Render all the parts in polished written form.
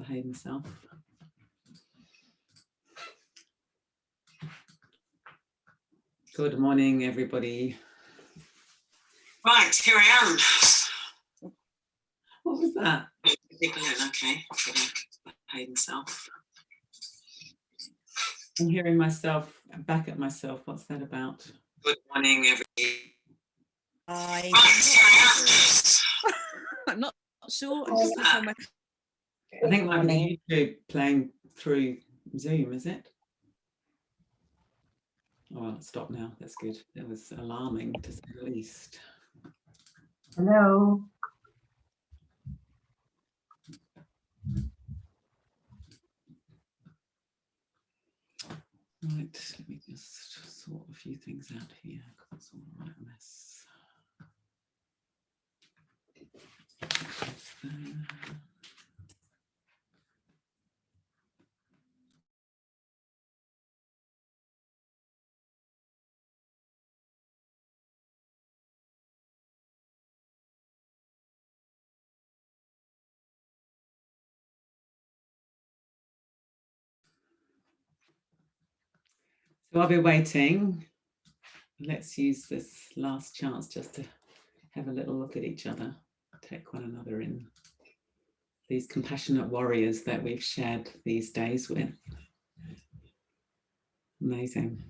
behave myself. Good morning, everybody. Right, here I am. What was that? Okay, I'm going to behave myself. I'm hearing myself back at myself. What's that about? Good morning, everybody. Right, here I am. I'm not sure. I'm just looking on my... I think it might be YouTube playing through Zoom, is it? Oh, well, stop now. That's good. It was alarming, to say the least. Hello. Right, let me just sort a few things out here, because it's all right mess. So I'll be waiting. Let's use this last chance just to have a little look at each other, take one another in. These compassionate warriors that we've shared these days with. Amazing.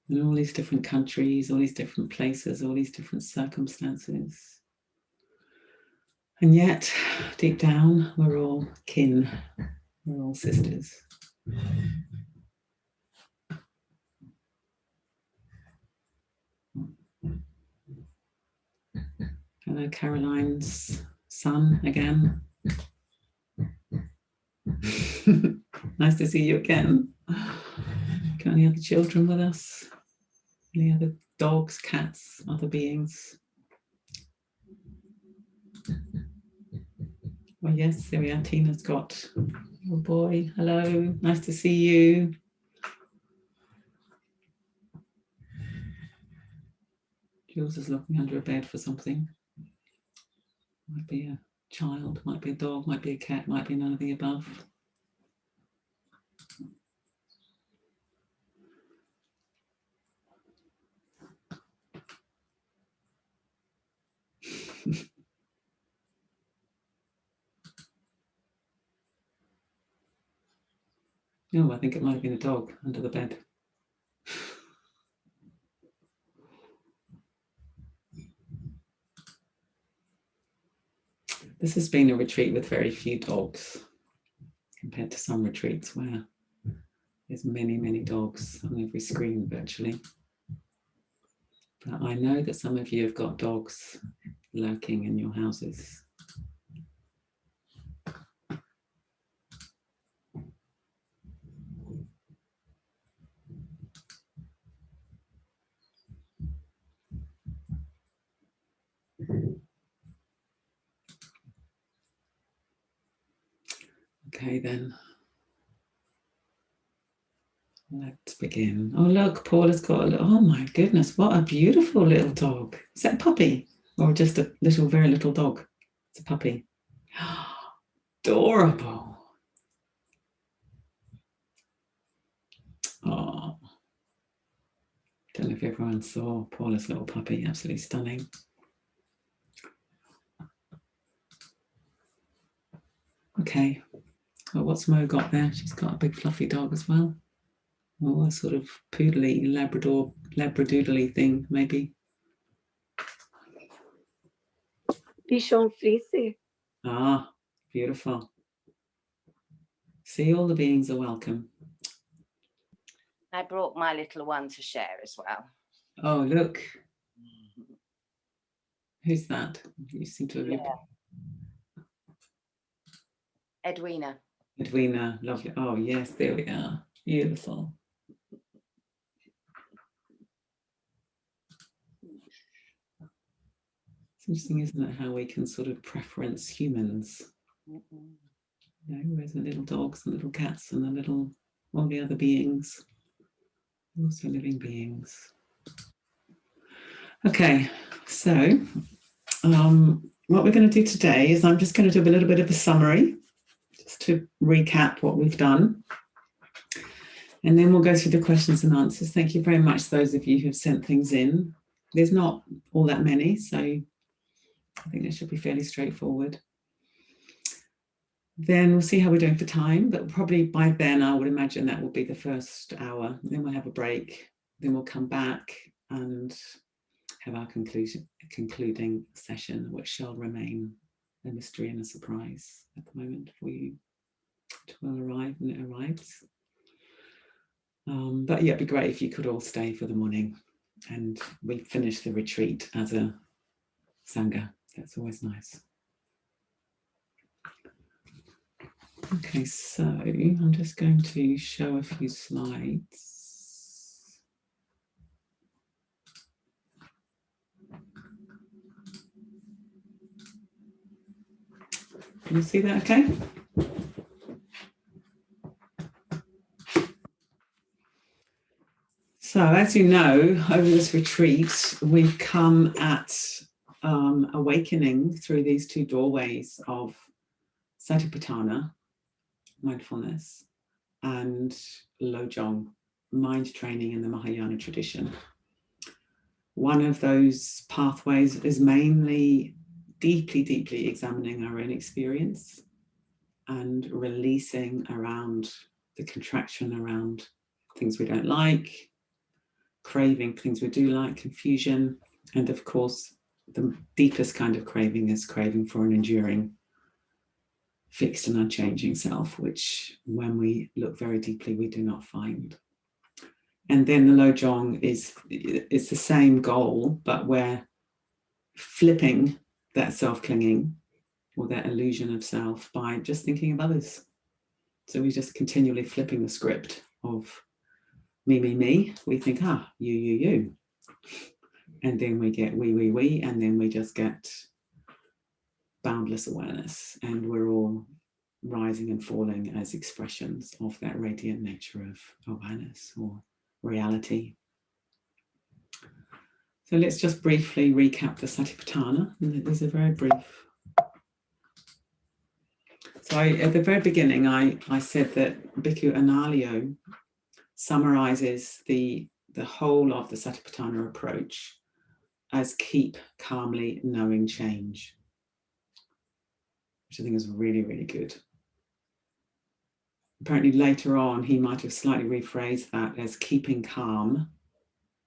In all these different countries, all these different places, all these different circumstances. And yet, deep down, we're all kin, we're all sisters. Hello, Caroline's son again. Nice to see you again. Got any other children with us? Any other dogs, cats, other beings? Oh yes, there we are. Tina's got a little boy. Hello, nice to see you. Jules is looking under a bed for something. Might be a child, might be a dog, might be a cat, might be none of the above. Oh, I think it might have been a dog under the bed. This has been a retreat with very few dogs compared to some retreats where there's many, many dogs on every screen virtually. But I know that some of you have got dogs lurking in your houses. Okay then, let's begin. Oh look, Paul has got a little, oh my goodness, what a beautiful little dog. Is that a puppy or just a little, very little dog? It's a puppy. Adorable. Oh, don't know if everyone saw Paula's little puppy, absolutely stunning. Okay, well, what's Mo got there? She's got a big fluffy dog as well. Oh, a sort of poodly, labradoodly thing, maybe. Bichon frise. Ah, beautiful. See, all the beings are welcome. I brought my little one to share as well. Oh, look. Who's that? You seem to have... Edwina. Edwina, lovely. Oh, yes, there we are. Beautiful. It's interesting, isn't it, how we can sort of preference humans. You know, whereas the little dogs and little cats and the little, all the other beings, also living beings. Okay, so what we're going to do today is I'm just going to do a little bit of a summary, just to recap what we've done. And then we'll go through the questions and answers. Thank you very much, those of you who've sent things in. There's not all that many, so I think it should be fairly straightforward. Then we'll see how we're doing for time, but probably by then I would imagine that will be the first hour. Then we'll have a break. Then we'll come back and have our concluding session, which shall remain a mystery and a surprise at the moment for you. It will arrive when it arrives. But yeah, it'd be great if you could all stay for the morning and we finish the retreat as a Sangha. That's always nice. Okay, so I'm just going to show a few slides. Can you see that okay? So as you know, over this retreat, we've come at awakening through these two doorways of Satipatana, mindfulness, and Lojong, mind training in the Mahayana tradition. One of those pathways is mainly deeply examining our own experience and releasing around the contraction around things we don't like, craving things we do like, confusion, and of course the deepest kind of craving is craving for an enduring, fixed and unchanging self, which when we look very deeply we do not find. And then the Lojong is the same goal, but we're flipping that self-clinging or that illusion of self by just thinking of others. So we're just continually flipping the script of me. We think, you. And then we get we, and then we just get boundless awareness. And we're all rising and falling as expressions of that radiant nature of awareness or reality. So let's just briefly recap the Satipatana. These are very brief. So at the very beginning, I said that Bhikkhu Analayo summarizes the whole of the Satipatana approach as keep calmly knowing change, which I think is really good. Apparently later on, he might have slightly rephrased that as keeping calm,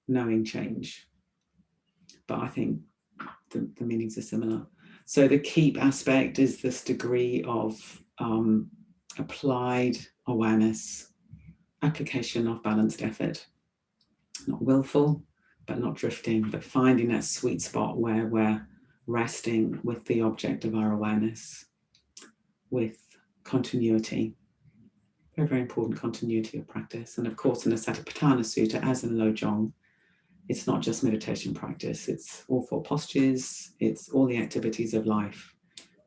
knowing change. But I think the meanings are similar. So the keep aspect is this degree of applied awareness, application of balanced effort, not willful, but not drifting, but finding that sweet spot where we're resting with the object of our awareness, with continuity. Very important continuity of practice. And of course, in the Satipatana Sutta, as in Lojong, it's not just meditation practice, it's all four postures, it's all the activities of life,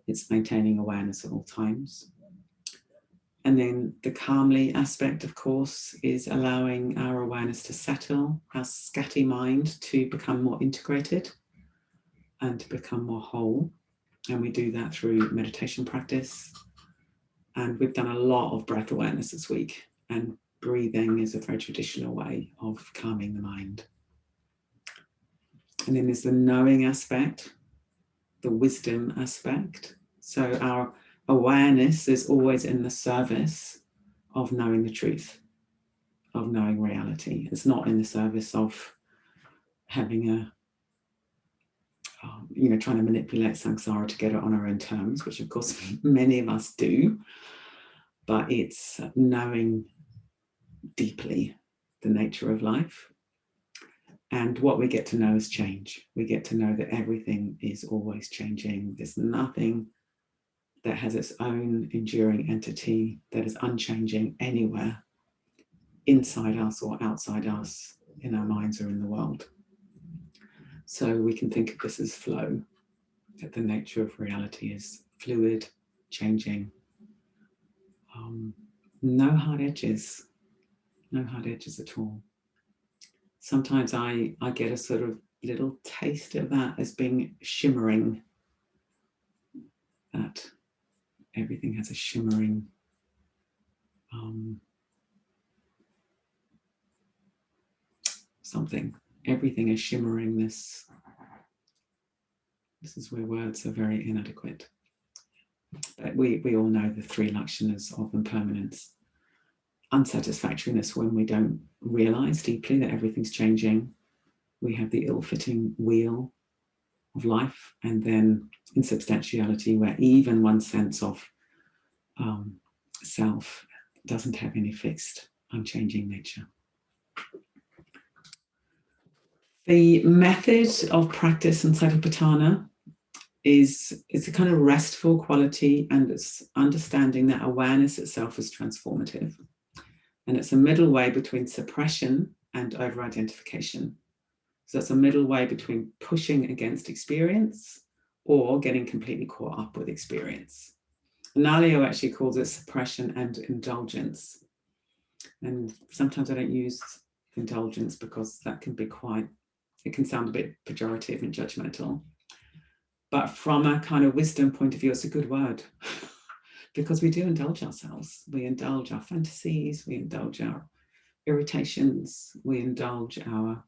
it's maintaining awareness at all times. And then the calmly aspect, of course, is allowing our awareness to settle, our scatty mind to become more integrated and to become more whole. And we do that through meditation practice. And we've done a lot of breath awareness this week, and breathing is a very traditional way of calming the mind. And then there's the knowing aspect, the wisdom aspect. So our awareness is always in the service of knowing the truth, of knowing reality. It's not in the service of having trying to manipulate samsara to get it on our own terms, which of course many of us do. But it's knowing deeply the nature of life. And what we get to know is change. We get to know that everything is always changing. There's nothing that has its own enduring entity that is unchanging anywhere, inside us or outside us, in our minds or in the world. So we can think of this as flow, that the nature of reality is fluid, changing. No hard edges at all. Sometimes I get a sort of little taste of that as being shimmering everything has a shimmering something. Everything is shimmering. This is where words are very inadequate. But we all know the three lakshanas of impermanence. Unsatisfactoriness when we don't realize deeply that everything's changing. We have the ill-fitting wheel of life, and then insubstantiality, where even one sense of self doesn't have any fixed, unchanging nature. The method of practice in Satipatana is a kind of restful quality, and it's understanding that awareness itself is transformative. And it's a middle way between suppression and over-identification. So it's a middle way between pushing against experience or getting completely caught up with experience. Nalio actually calls it suppression and indulgence. And sometimes I don't use indulgence because that can be it can sound a bit pejorative and judgmental. But from a kind of wisdom point of view, it's a good word because we do indulge ourselves. We indulge our fantasies, we indulge our irritations, we indulge our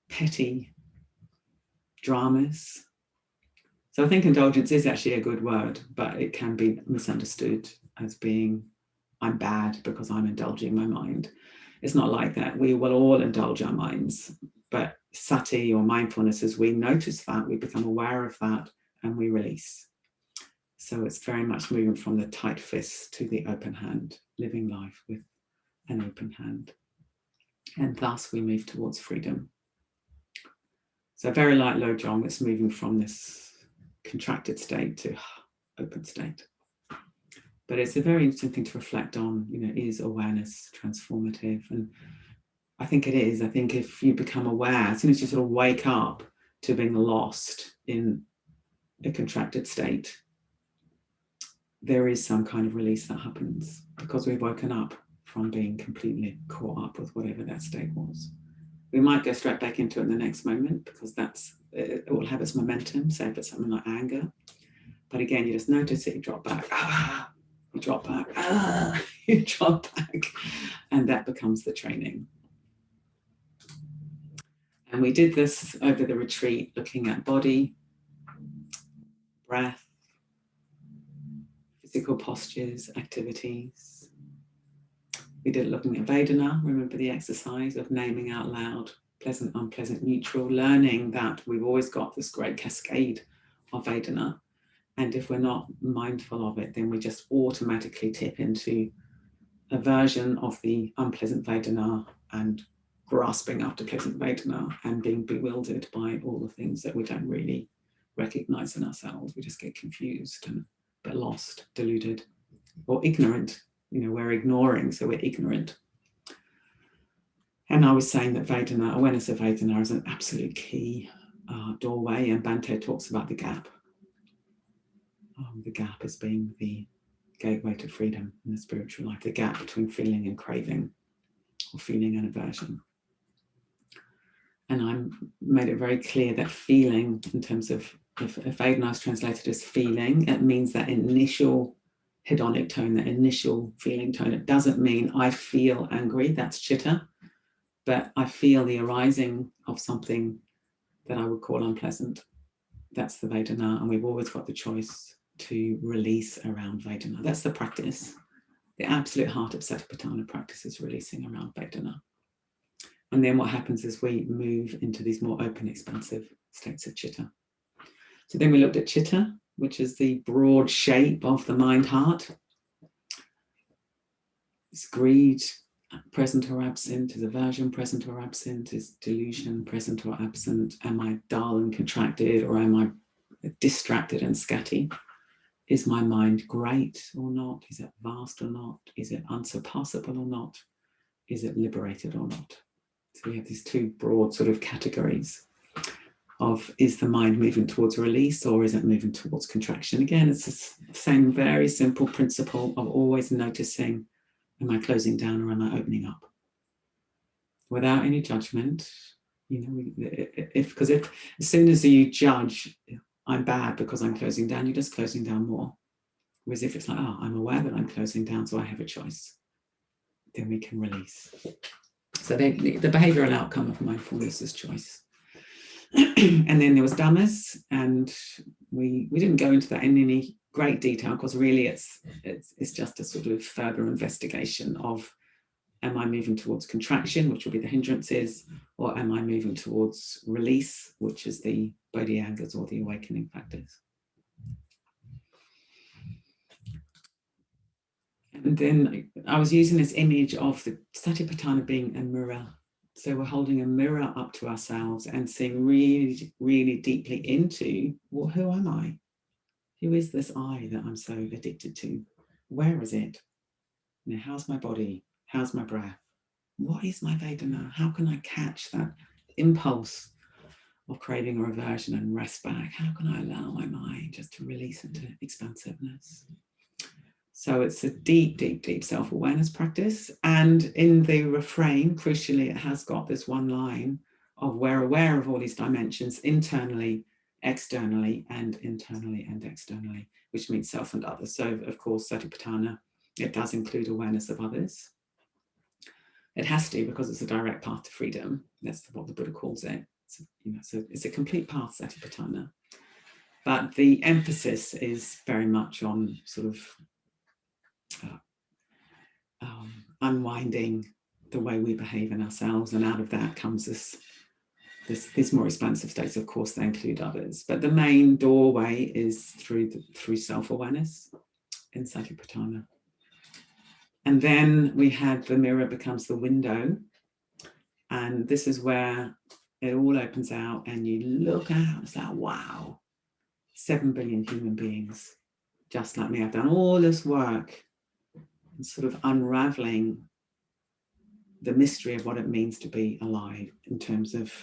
petty dramas. So I think indulgence is actually a good word, but it can be misunderstood as being, I'm bad because I'm indulging my mind. It's not like that. We will all indulge our minds, but sati or mindfulness, as we notice that, we become aware of that and we release. So it's very much moving from the tight fist to the open hand, living life with an open hand. And thus we move towards freedom. So very like Lojong, it's moving from this contracted state to open state. But it's a very interesting thing to reflect on, is awareness transformative? And I think it is. I think if you become aware, as soon as you sort of wake up to being lost in a contracted state, there is some kind of release that happens because we've woken up from being completely caught up with whatever that state was. We might go straight back into it in the next moment because it will have its momentum, say if it's something like anger. But again, you just notice it, you drop back, you drop back, you drop back, and that becomes the training. And we did this over the retreat, looking at body, breath, physical postures, activities. We did it looking at Vedana, remember the exercise of naming out loud, pleasant, unpleasant, neutral, learning that we've always got this great cascade of Vedana. And if we're not mindful of it, then we just automatically tip into a version of the unpleasant Vedana and grasping after pleasant Vedana and being bewildered by all the things that we don't really recognize in ourselves. We just get confused and a bit lost, deluded, or ignorant. We're ignoring, so we're ignorant. And I was saying that Vedana, awareness of Vedana, is an absolute key doorway, and Bhante talks about the gap. The gap as being the gateway to freedom in the spiritual life, the gap between feeling and craving, or feeling and aversion. And I made it very clear that feeling, in terms of, if Vedana is translated as feeling, it means that initial hedonic tone, that initial feeling tone. It doesn't mean I feel angry, that's chitta, but I feel the arising of something that I would call unpleasant. That's the Vedana, and we've always got the choice to release around Vedana. That's the practice. The absolute heart of Satipatana practice is releasing around Vedana. And then what happens is we move into these more open, expansive states of chitta. So then we looked at chitta, which is the broad shape of the mind-heart. Is greed present or absent? Is aversion present or absent? Is delusion present or absent? Am I dull and contracted, or am I distracted and scatty? Is my mind great or not? Is it vast or not? Is it unsurpassable or not? Is it liberated or not? So we have these two broad sort of categories of, is the mind moving towards release or is it moving towards contraction? Again, it's the same very simple principle of always noticing, am I closing down or am I opening up? Without any judgment, because if as soon as you judge, I'm bad because I'm closing down, you're just closing down more. Whereas if it's like, oh, I'm aware that I'm closing down, so I have a choice, then we can release. So the behavioral outcome of mindfulness is choice. And then there was dhammas, and we didn't go into that in any great detail, because really it's just a sort of further investigation of, am I moving towards contraction, which will be the hindrances, or am I moving towards release, which is the bodhiangas or the awakening factors. And then I was using this image of the Satipatana being a mirror. So we're holding a mirror up to ourselves and seeing really, really deeply into, well, who am I? Who is this I that I'm so addicted to? Where is it? You know, how's my body? How's my breath? What is my Vedana? How can I catch that impulse of craving or aversion and rest back? How can I allow my mind just to release into expansiveness? So it's a deep, deep, deep self-awareness practice. And in the refrain, crucially, it has got this one line of, we're aware of all these dimensions internally, externally, and internally and externally, which means self and others. So of course, Satipatana, it does include awareness of others. It has to, because it's a direct path to freedom. That's what the Buddha calls it. So, you know, so it's a complete path, Satipatana. But the emphasis is very much on sort of unwinding the way we behave in ourselves, and out of that comes these more expansive states. Of course, they include others, but the main doorway is through self-awareness in Satipatana. And then we had the mirror becomes the window, and this is where it all opens out, and you look out. It's like, wow, 7 billion human beings just like me. I've done all this work and sort of unraveling the mystery of what it means to be alive, in terms of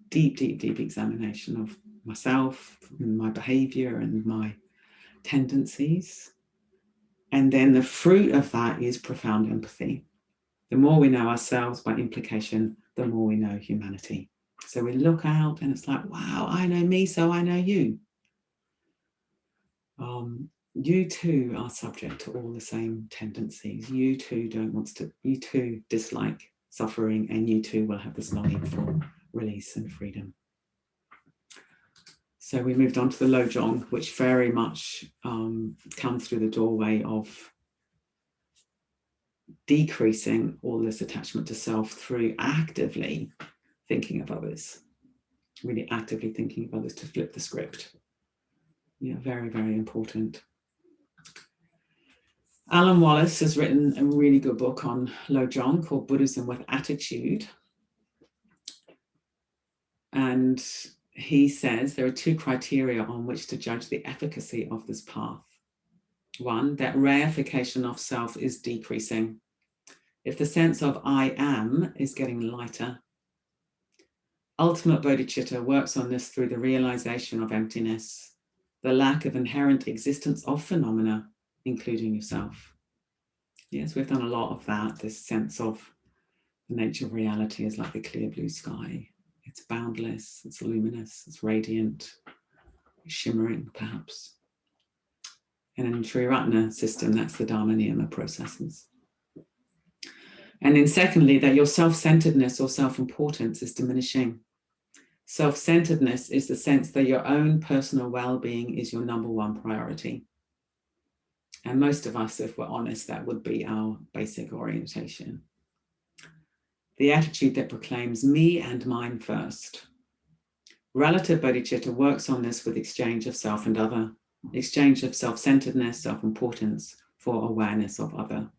deep, deep, deep examination of myself and my behavior and my tendencies. And then the fruit of that is profound empathy. The more we know ourselves, by implication, the more we know humanity. So we look out and it's like, wow, I know me, so I know you. You too are subject to all the same tendencies. You too you too dislike suffering, and you too will have this longing for release and freedom. So we moved on to the Lojong, which very much comes through the doorway of decreasing all this attachment to self through actively thinking of others, really actively thinking of others, to flip the script. Yeah, very, very important. Alan Wallace has written a really good book on Lojong called Buddhism with Attitude. And he says there are 2 criteria on which to judge the efficacy of this path. 1, that reification of self is decreasing. If the sense of I am is getting lighter, ultimate bodhicitta works on this through the realization of emptiness, the lack of inherent existence of phenomena, including yourself. Yes, we've done a lot of that, this sense of the nature of reality is like the clear blue sky. It's boundless, it's luminous, it's radiant, it's shimmering perhaps. And in Triratna system, that's the Dharma Niyama processes. And then secondly, that your self-centeredness or self-importance is diminishing. Self-centeredness is the sense that your own personal well-being is your #1 priority. And most of us, if we're honest, that would be our basic orientation. The attitude that proclaims me and mine first. Relative bodhicitta works on this with exchange of self and other, exchange of self-centeredness, self-importance for awareness of other.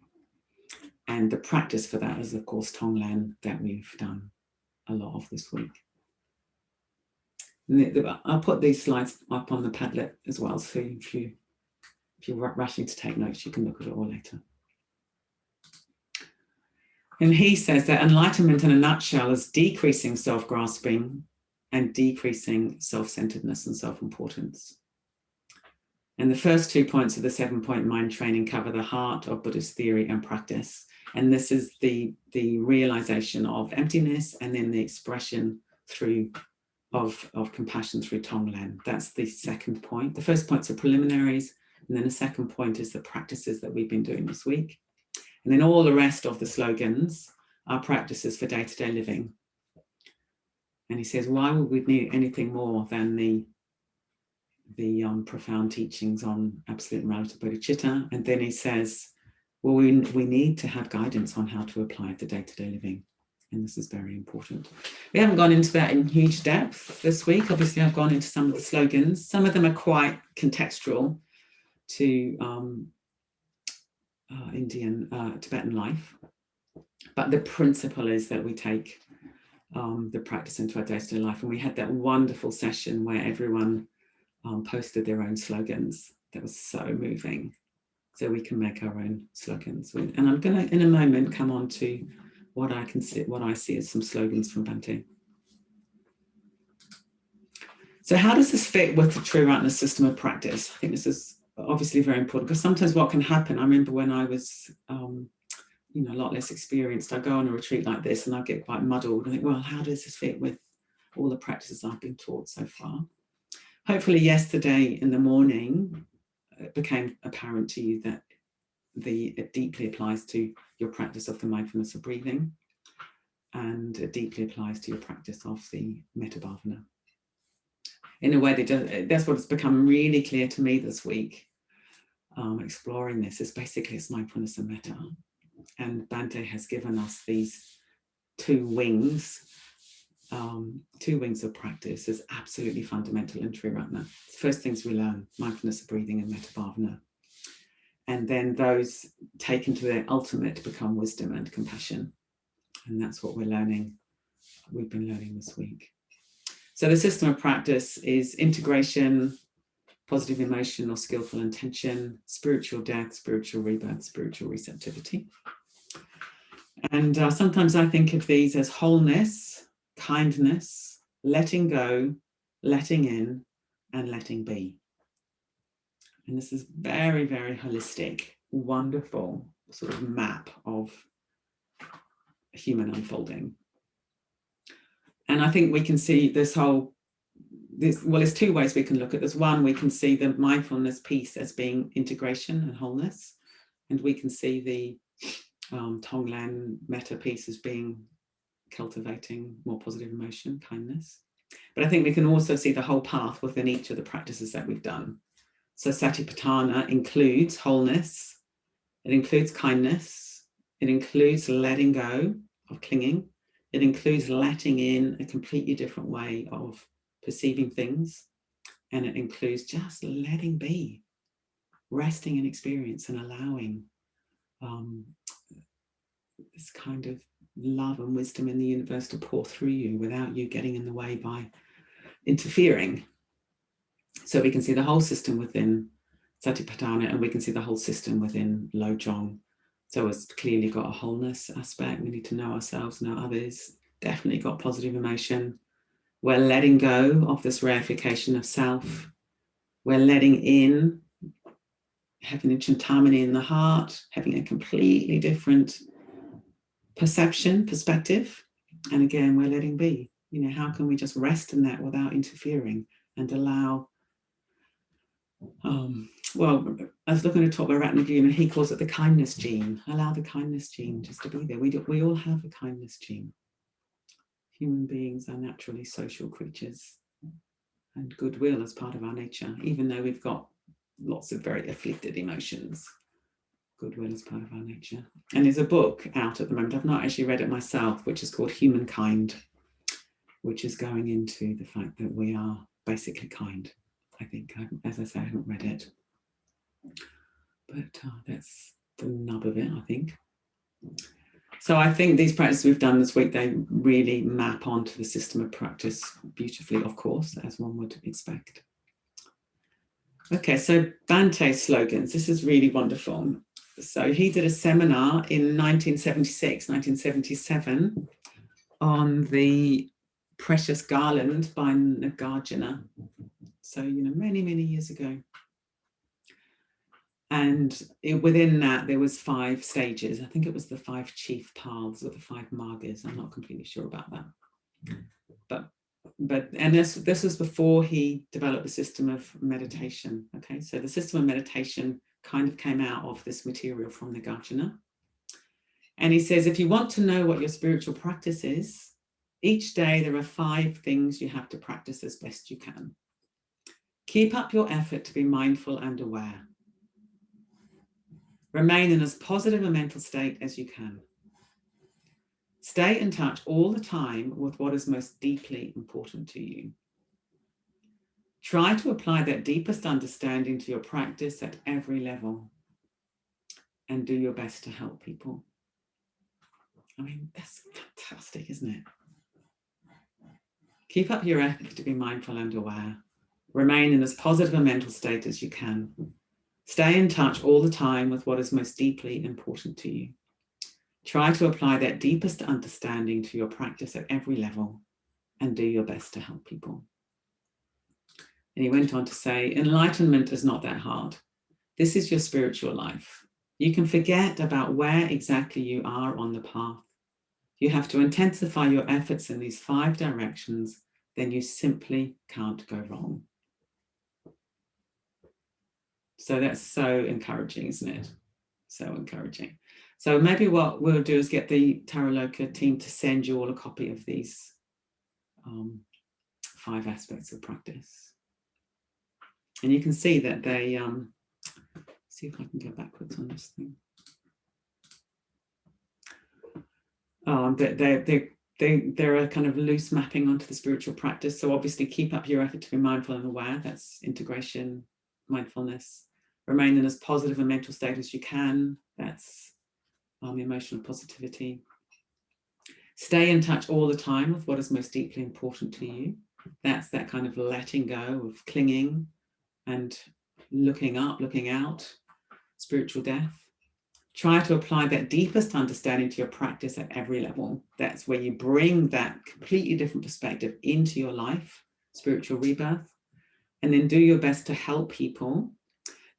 And the practice for that is, of course, Tonglen, that we've done a lot of this week. I'll put these slides up on the Padlet as well, so if you're rushing to take notes, you can look at it all later. And he says that enlightenment in a nutshell is decreasing self-grasping and decreasing self-centeredness and self-importance. And the first 2 points of the 7-point mind training cover the heart of Buddhist theory and practice. And this is the realization of emptiness, and then the expression of compassion through Tonglen. That's the second point. The first points are preliminaries, And then the second point is the practices that we've been doing this week. And then all the rest of the slogans are practices for day-to-day living. And he says, why would we need anything more than the profound teachings on absolute morality bodhicitta? And then he says, well, we need to have guidance on how to apply it to day-to-day living. And this is very important. We haven't gone into that in huge depth this week. Obviously, I've gone into some of the slogans. Some of them are quite contextual to Indian, Tibetan life. But the principle is that we take the practice into our day-to-day life. And we had that wonderful session where everyone posted their own slogans. That was so moving. So we can make our own slogans. And I'm going to, in a moment, come on to what I see as some slogans from Bhante. So how does this fit with the True Rightness system of practice? I think this is obviously very important, because sometimes what can happen, I remember when I was a lot less experienced, I go on a retreat like this and I get quite muddled and think, well, how does this fit with all the practices I've been taught so far? Hopefully yesterday in the morning, it became apparent to you that it deeply applies to your practice of the mindfulness of breathing, and it deeply applies to your practice of the metta bhavana. In a way, that's what's become really clear to me this week, exploring this, is basically it's mindfulness and metta. And Bhante has given us these two wings of practice is absolutely fundamental in True Rightness. First things we learn, mindfulness of breathing and metta bhavana. And then those taken to their ultimate become wisdom and compassion. And that's what we've been learning this week. So the system of practice is integration, positive emotion or skillful intention, spiritual death, spiritual rebirth, spiritual receptivity. And sometimes I think of these as wholeness, kindness, letting go, letting in, and letting be. And this is very, very holistic, wonderful sort of map of human unfolding. And I think we can see there's two ways we can look at this. One, we can see the mindfulness piece as being integration and wholeness. And we can see the Tonglen metta piece as being cultivating more positive emotion, kindness. But I think we can also see the whole path within each of the practices that we've done. So Satipatana includes wholeness, it includes kindness, it includes letting go of clinging, it includes letting in a completely different way of perceiving things, and it includes just letting be, resting in experience and allowing this kind of love and wisdom in the universe to pour through you without you getting in the way by interfering. So we can see the whole system within Satipatana, and we can see the whole system within Lojong. So it's clearly got a wholeness aspect. We need to know ourselves, know others. Definitely got positive emotion. We're letting go of this reification of self. We're letting in, having a chintamani in the heart, having a completely different perspective. And again, we're letting be. How can we just rest in that without interfering and allow, well, I was looking at talk by Ratnagiri, and he calls it the kindness gene. Allow the kindness gene just to be there. We all have a kindness gene. Human beings are naturally social creatures, and goodwill is part of our nature, even though we've got lots of very afflicted emotions. Goodwill is part of our nature. And there's a book out at the moment, I've not actually read it myself, which is called Humankind, which is going into the fact that we are basically kind. I think, as I say, I haven't read it, but that's the nub of it, I think. So I think these practices we've done this week, they really map onto the system of practice beautifully, of course, as one would expect. Okay, so Bhante's slogans, this is really wonderful. So he did a seminar in 1976, 1977 on the Precious Garland by Nagarjuna. So, many, many years ago. And within that, there was 5 stages. I think it was the 5 chief paths or the 5 margas. I'm not completely sure about that. But this was before he developed a system of meditation. Okay, so the system of meditation kind of came out of this material from Nagarjuna. And he says, if you want to know what your spiritual practice is, each day there are 5 things you have to practice as best you can. Keep up your effort to be mindful and aware. Remain in as positive a mental state as you can. Stay in touch all the time with what is most deeply important to you. Try to apply that deepest understanding to your practice at every level, and do your best to help people. I mean, that's fantastic, isn't it? Keep up your effort to be mindful and aware. Remain in as positive a mental state as you can. Stay in touch all the time with what is most deeply important to you. Try to apply that deepest understanding to your practice at every level, and do your best to help people. And he went on to say, enlightenment is not that hard. This is your spiritual life. You can forget about where exactly you are on the path. You have to intensify your efforts in these 5 directions, then you simply can't go wrong. So that's so encouraging, isn't it? So encouraging. So maybe what we'll do is get the Taraloka team to send you all a copy of these 5 aspects of practice. And you can see that they, see if I can go backwards on this thing. They're a kind of loose mapping onto the spiritual practice. So obviously keep up your effort to be mindful and aware. That's integration, mindfulness. Remain in as positive a mental state as you can. That's emotional positivity. Stay in touch all the time with what is most deeply important to you. That's that kind of letting go of clinging and looking up, looking out, spiritual death. Try to apply that deepest understanding to your practice at every level. That's where you bring that completely different perspective into your life, spiritual rebirth, and then do your best to help people.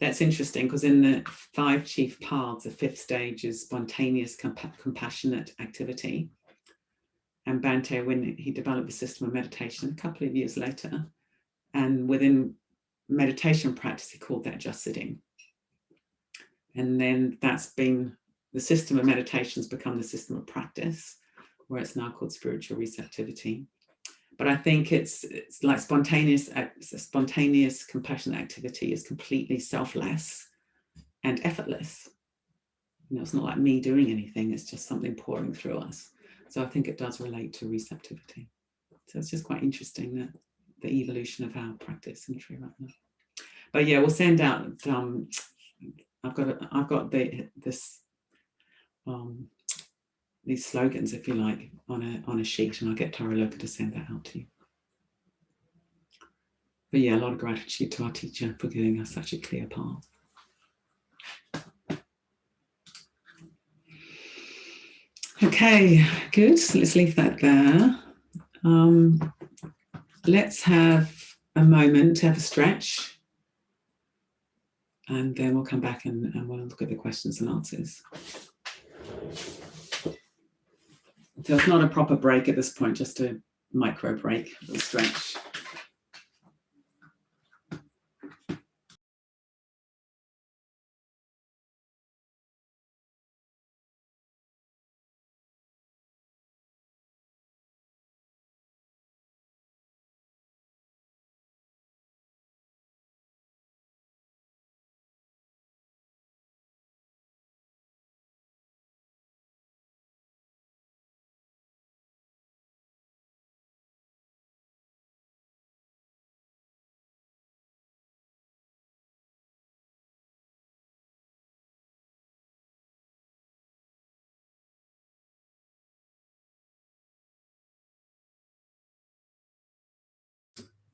That's interesting because in the 5 chief paths, the 5th stage is spontaneous, compassionate activity. And Bhante, when he developed the system of meditation a couple of years later, and within meditation practice, he called that just sitting. And then that's been, the system of meditation has become the system of practice, where it's now called spiritual receptivity. But I think it's like spontaneous compassionate activity is completely selfless and effortless. You know, it's not like me doing anything, it's just something pouring through us. So I think it does relate to receptivity. So it's just quite interesting that the evolution of our practice in Sri Ratna. But yeah, we'll send out, I've got these slogans, if you like, on a sheet, and I'll get Taraloka to send that out to you. But yeah, a lot of gratitude to our teacher for giving us such a clear path. Okay, good. So let's leave that there. Let's have a moment to have a stretch, and then we'll come back and we'll look at the questions and answers. So it's not a proper break at this point, just a micro break, a stretch.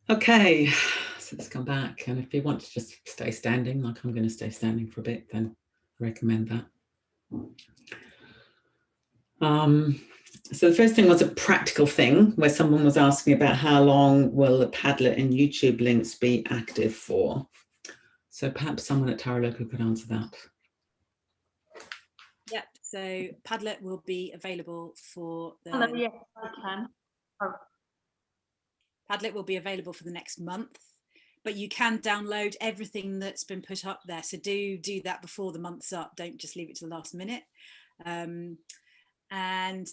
Okay, so let's come back. And if you want to just stay standing, like I'm going to stay standing for a bit, then I recommend that. So the first thing was a practical thing where someone was asking about how long will the Padlet and YouTube links be active for? So perhaps someone at Taraloka could answer that. Yep, so Padlet will be available for the... Hello, yes, I can. Oh. Padlet will be available for the next month, but you can download everything that's been put up there. So do that before the month's up. Don't just leave it to the last minute. And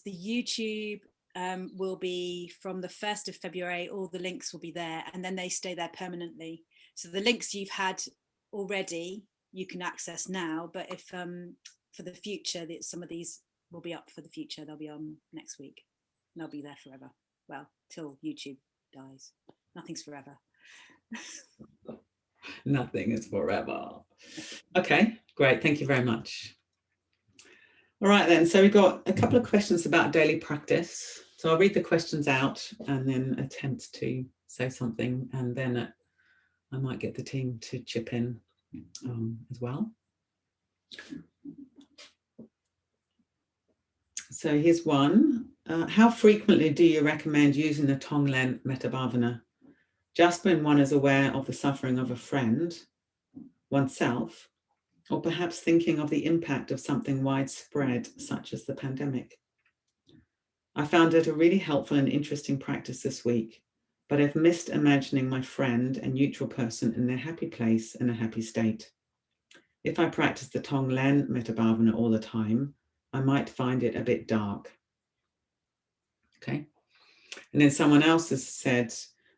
the YouTube will be from the 1st of February. All the links will be there, and then they stay there permanently. So the links you've had already, you can access now, but if for the future, some of these will be up for the future. They'll be on next week, and they'll be there forever. Well, till YouTube dies. Nothing's forever. Nothing is forever. Okay, great. Thank you very much. All right then, so we've got a couple of questions about daily practice. So I'll read the questions out and then attempt to say something, and then I might get the team to chip in as well. So here's one. How frequently do you recommend using the Tonglen Metabhavana? Just when one is aware of the suffering of a friend, oneself, or perhaps thinking of the impact of something widespread, such as the pandemic? I found it a really helpful and interesting practice this week, but I've missed imagining my friend and neutral person in their happy place and a happy state. If I practice the Tonglen Metabhavana all the time, I might find it a bit dark. Okay. And then someone else has said,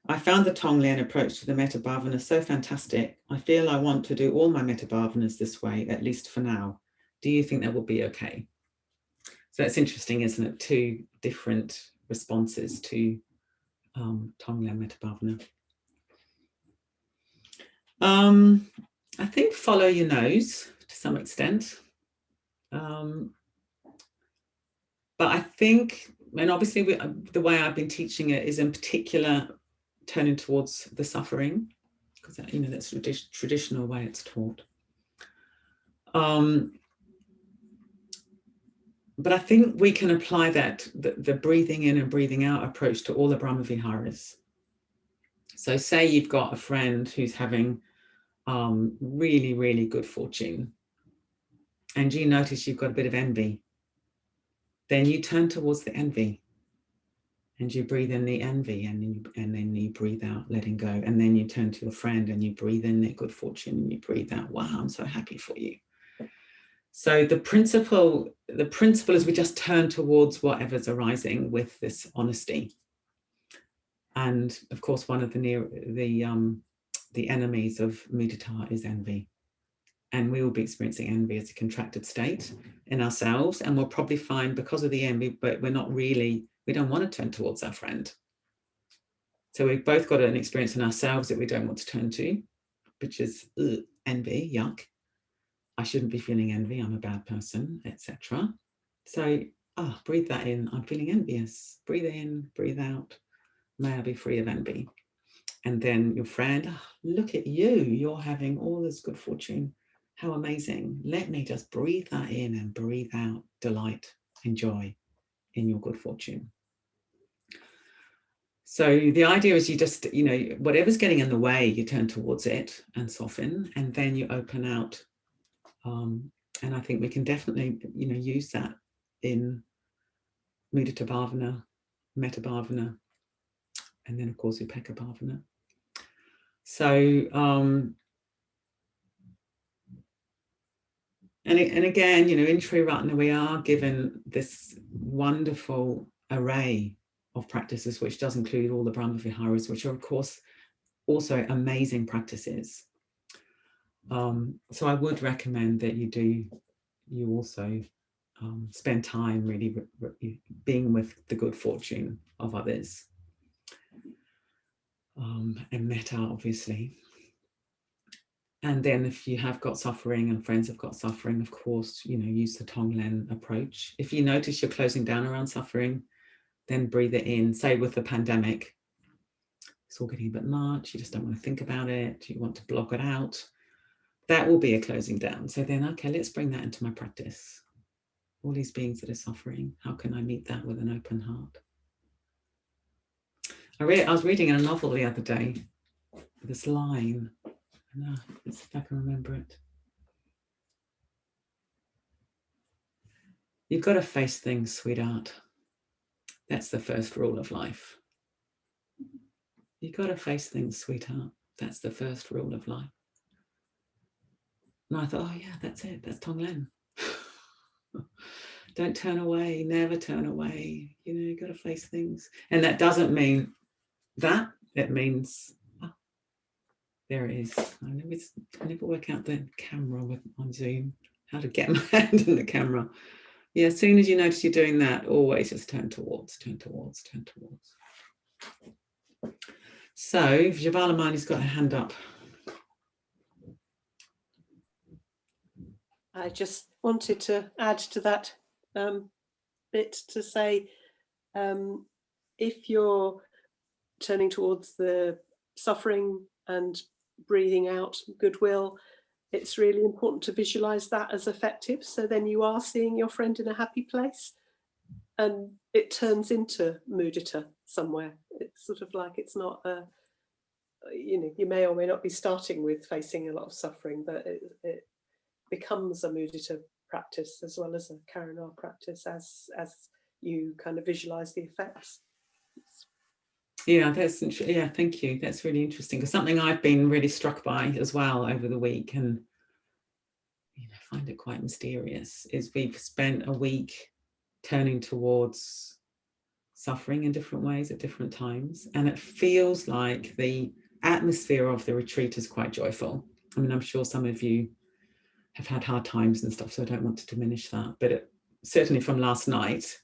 I found the Tonglen approach to the Metabhavana so fantastic. I feel I want to do all my Metabhavanas this way, at least for now. Do you think that will be okay? So that's interesting, isn't it? Two different responses to Tonglen Metabhavana. I think follow your nose to some extent. But I think, and obviously the way I've been teaching it is in particular turning towards the suffering, because that's the traditional way it's taught. But I think we can apply that, the breathing in and breathing out approach to all the Brahma Viharas. So say you've got a friend who's having really, really good fortune, and you notice you've got a bit of envy. Then you turn towards the envy and you breathe in the envy, and then you breathe out, letting go. And then you turn to your friend and you breathe in their good fortune and you breathe out, wow, I'm so happy for you. So the principle is we just turn towards whatever's arising with this honesty. And of course, one of the enemies of mudita is envy. And we will be experiencing envy as a contracted state in ourselves. And we'll probably find, because of the envy, but we don't want to turn towards our friend. So we've both got an experience in ourselves that we don't want to turn to, which is envy, yuck. I shouldn't be feeling envy, I'm a bad person, etc. So, breathe that in, I'm feeling envious. Breathe in, breathe out. May I be free of envy. And then your friend, look at you, you're having all this good fortune. How amazing. Let me just breathe that in and breathe out delight and joy in your good fortune. So the idea is you just, whatever's getting in the way, you turn towards it and soften, and then you open out. And I think we can definitely, use that in Mudita Bhavana, Metta Bhavana, and then of course Upekkha Bhavana. So, and again, in Triratna, we are given this wonderful array of practices, which does include all the Brahma Viharas, which are, of course, also amazing practices. So I would recommend that you also spend time really being with the good fortune of others. And metta, obviously. And then if you have got suffering and friends have got suffering, of course, use the Tonglen approach. If you notice you're closing down around suffering, then breathe it in. Say with the pandemic, it's all getting a bit much, you just don't want to think about it, you want to block it out. That will be a closing down. So then, okay, let's bring that into my practice. All these beings that are suffering, how can I meet that with an open heart? I was reading in a novel the other day, this line, let's see if I can remember it. You've got to face things, sweetheart. That's the first rule of life. You got to face things, sweetheart. That's the first rule of life. And I thought, oh yeah, that's it. That's Tonglen. Don't turn away. Never turn away. You know, you got to face things. And that doesn't mean that. It means, oh, there it is. I never work out the camera on Zoom, how to get my hand in the camera. Yeah, as soon as you notice you're doing that, always just turn towards, turn towards, turn towards. So Vidyamala got her hand up. I just wanted to add to that bit to say, if you're turning towards the suffering and breathing out goodwill, it's really important to visualize that as effective. So then you are seeing your friend in a happy place and it turns into mudita somewhere. It's sort of like, it's not a, you know, you may or may not be starting with facing a lot of suffering, but it becomes a mudita practice as well as a karuna practice as you kind of visualize the effects. Yeah, thank you. That's really interesting, because something I've been really struck by as well over the week, and find it quite mysterious, is we've spent a week turning towards suffering in different ways at different times, and it feels like the atmosphere of the retreat is quite joyful. I mean, I'm sure some of you have had hard times and stuff, so I don't want to diminish that, but certainly from last night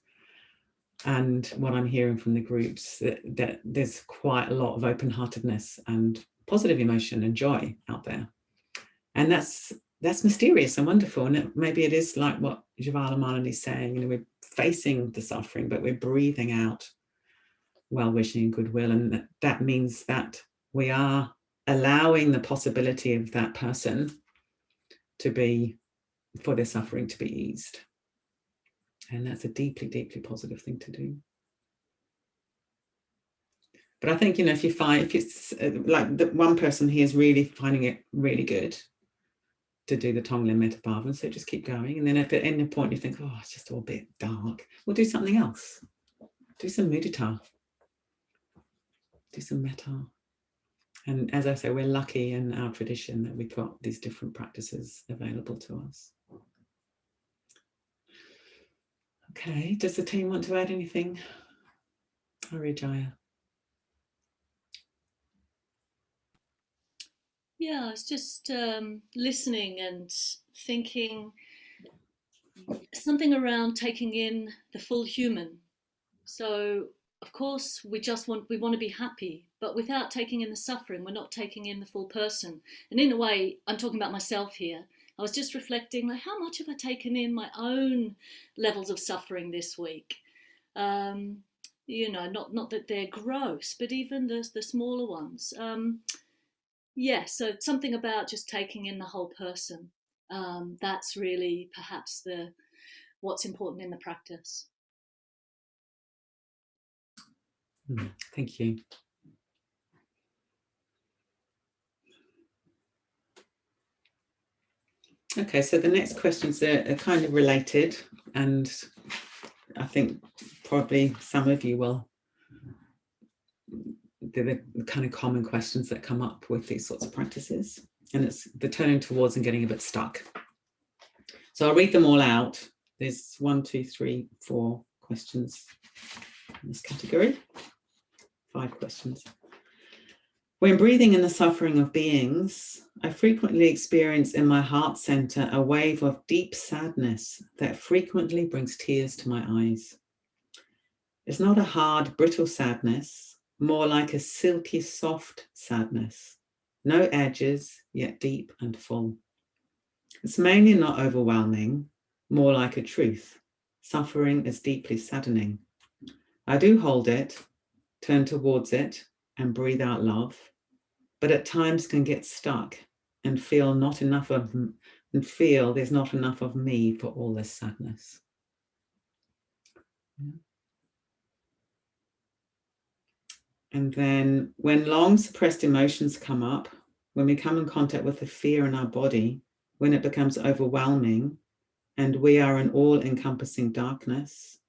and what I'm hearing from the groups, that there's quite a lot of open-heartedness and positive emotion and joy out there, and that's mysterious and wonderful. And maybe it is like what Vidyamala is saying, we're facing the suffering, but we're breathing out well-wishing and goodwill, and that means that we are allowing the possibility of that person for their suffering to be eased. And that's a deeply, deeply positive thing to do. But I think, if it's like the one person here is really finding it really good to do the Tonglen Metabhavan, so just keep going. And then at any point you think, oh, it's just all a bit dark, we'll do something else. Do some mudita. Do some metta. And as I say, we're lucky in our tradition that we've got these different practices available to us. Okay, does the team want to add anything? Arijaya. Yeah, it's just listening and thinking something around taking in the full human. So of course we want to be happy, but without taking in the suffering, we're not taking in the full person. And in a way, I'm talking about myself here. I was just reflecting, like, how much have I taken in my own levels of suffering this week? Not that they're gross, but even the smaller ones. So something about just taking in the whole person. That's really perhaps what's important in the practice. Thank you. Okay, so the next questions are kind of related, and I think probably some of you will. They're the kind of common questions that come up with these sorts of practices, and it's the turning towards and getting a bit stuck. So I'll read them all out. There's 1, 2, 3, 4 questions in this category. 5 questions. When breathing in the suffering of beings, I frequently experience in my heart center a wave of deep sadness that frequently brings tears to my eyes. It's not a hard, brittle sadness, more like a silky, soft sadness. No edges, yet deep and full. It's mainly not overwhelming, more like a truth. Suffering is deeply saddening. I do hold it, turn towards it, and breathe out love, but at times can get stuck and feel there's not enough of me for all this sadness. And then when long suppressed emotions come up, when we come in contact with the fear in our body, when it becomes overwhelming and we are in all-encompassing darkness,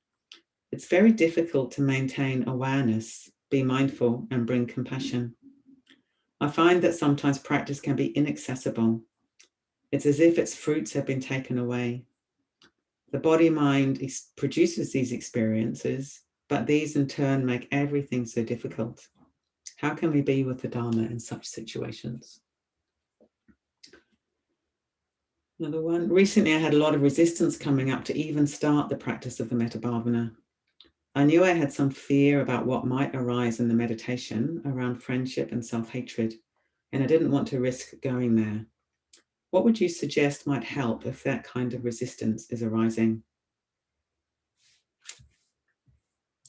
it's very difficult to maintain awareness be mindful, and bring compassion. I find that sometimes practice can be inaccessible. It's as if its fruits have been taken away. The body-mind produces these experiences, but these in turn make everything so difficult. How can we be with the Dharma in such situations? Another one. Recently, I had a lot of resistance coming up to even start the practice of the Metta Bhavana. I knew I had some fear about what might arise in the meditation around friendship and self-hatred, and I didn't want to risk going there. What would you suggest might help if that kind of resistance is arising?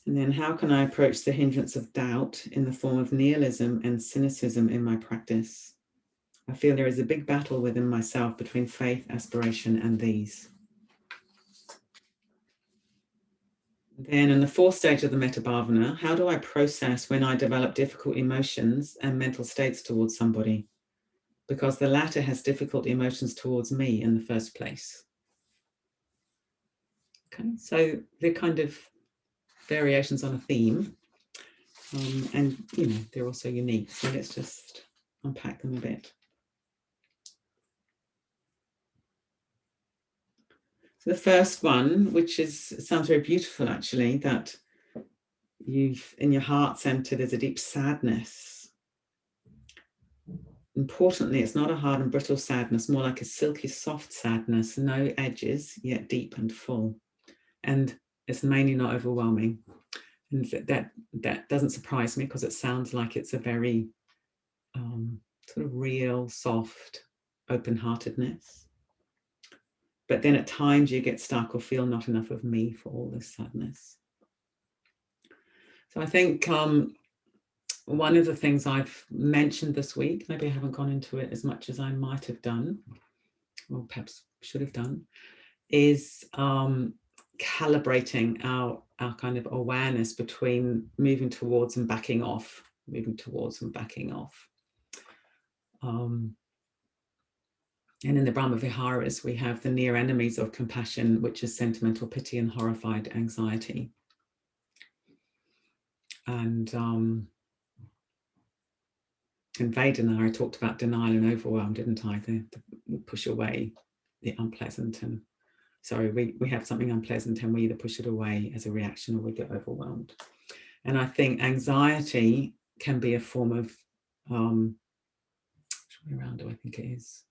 And then how can I approach the hindrance of doubt in the form of nihilism and cynicism in my practice? I feel there is a big battle within myself between faith, aspiration, and these. Then in the fourth stage of the Metta Bhavana, how do I process when I develop difficult emotions and mental states towards somebody? Because the latter has difficult emotions towards me in the first place. Okay, so they're kind of variations on a theme. And, you know, they're also unique. So let's just unpack them a bit. So the first one, which sounds very beautiful actually, that you've in your heart center, there's a deep sadness. Importantly, it's not a hard and brittle sadness, more like a silky, soft sadness, no edges, yet deep and full. And it's mainly not overwhelming. And that doesn't surprise me because it sounds like it's a very sort of real, soft, open-heartedness. But then at times you get stuck or feel not enough of me for all this sadness. So I think one of the things I've mentioned this week, maybe I haven't gone into it as much as I might have done, or perhaps should have done, is calibrating our kind of awareness between moving towards and backing off, moving towards and backing off. And in the Brahma Viharas, we have the near enemies of compassion, which is sentimental pity and horrified anxiety. And in Vedana, I talked about denial and overwhelm, didn't I? The push away the unpleasant. And sorry, we have something unpleasant and we either push it away as a reaction or we get overwhelmed. And I think anxiety can be a form of, which way around do I think it is?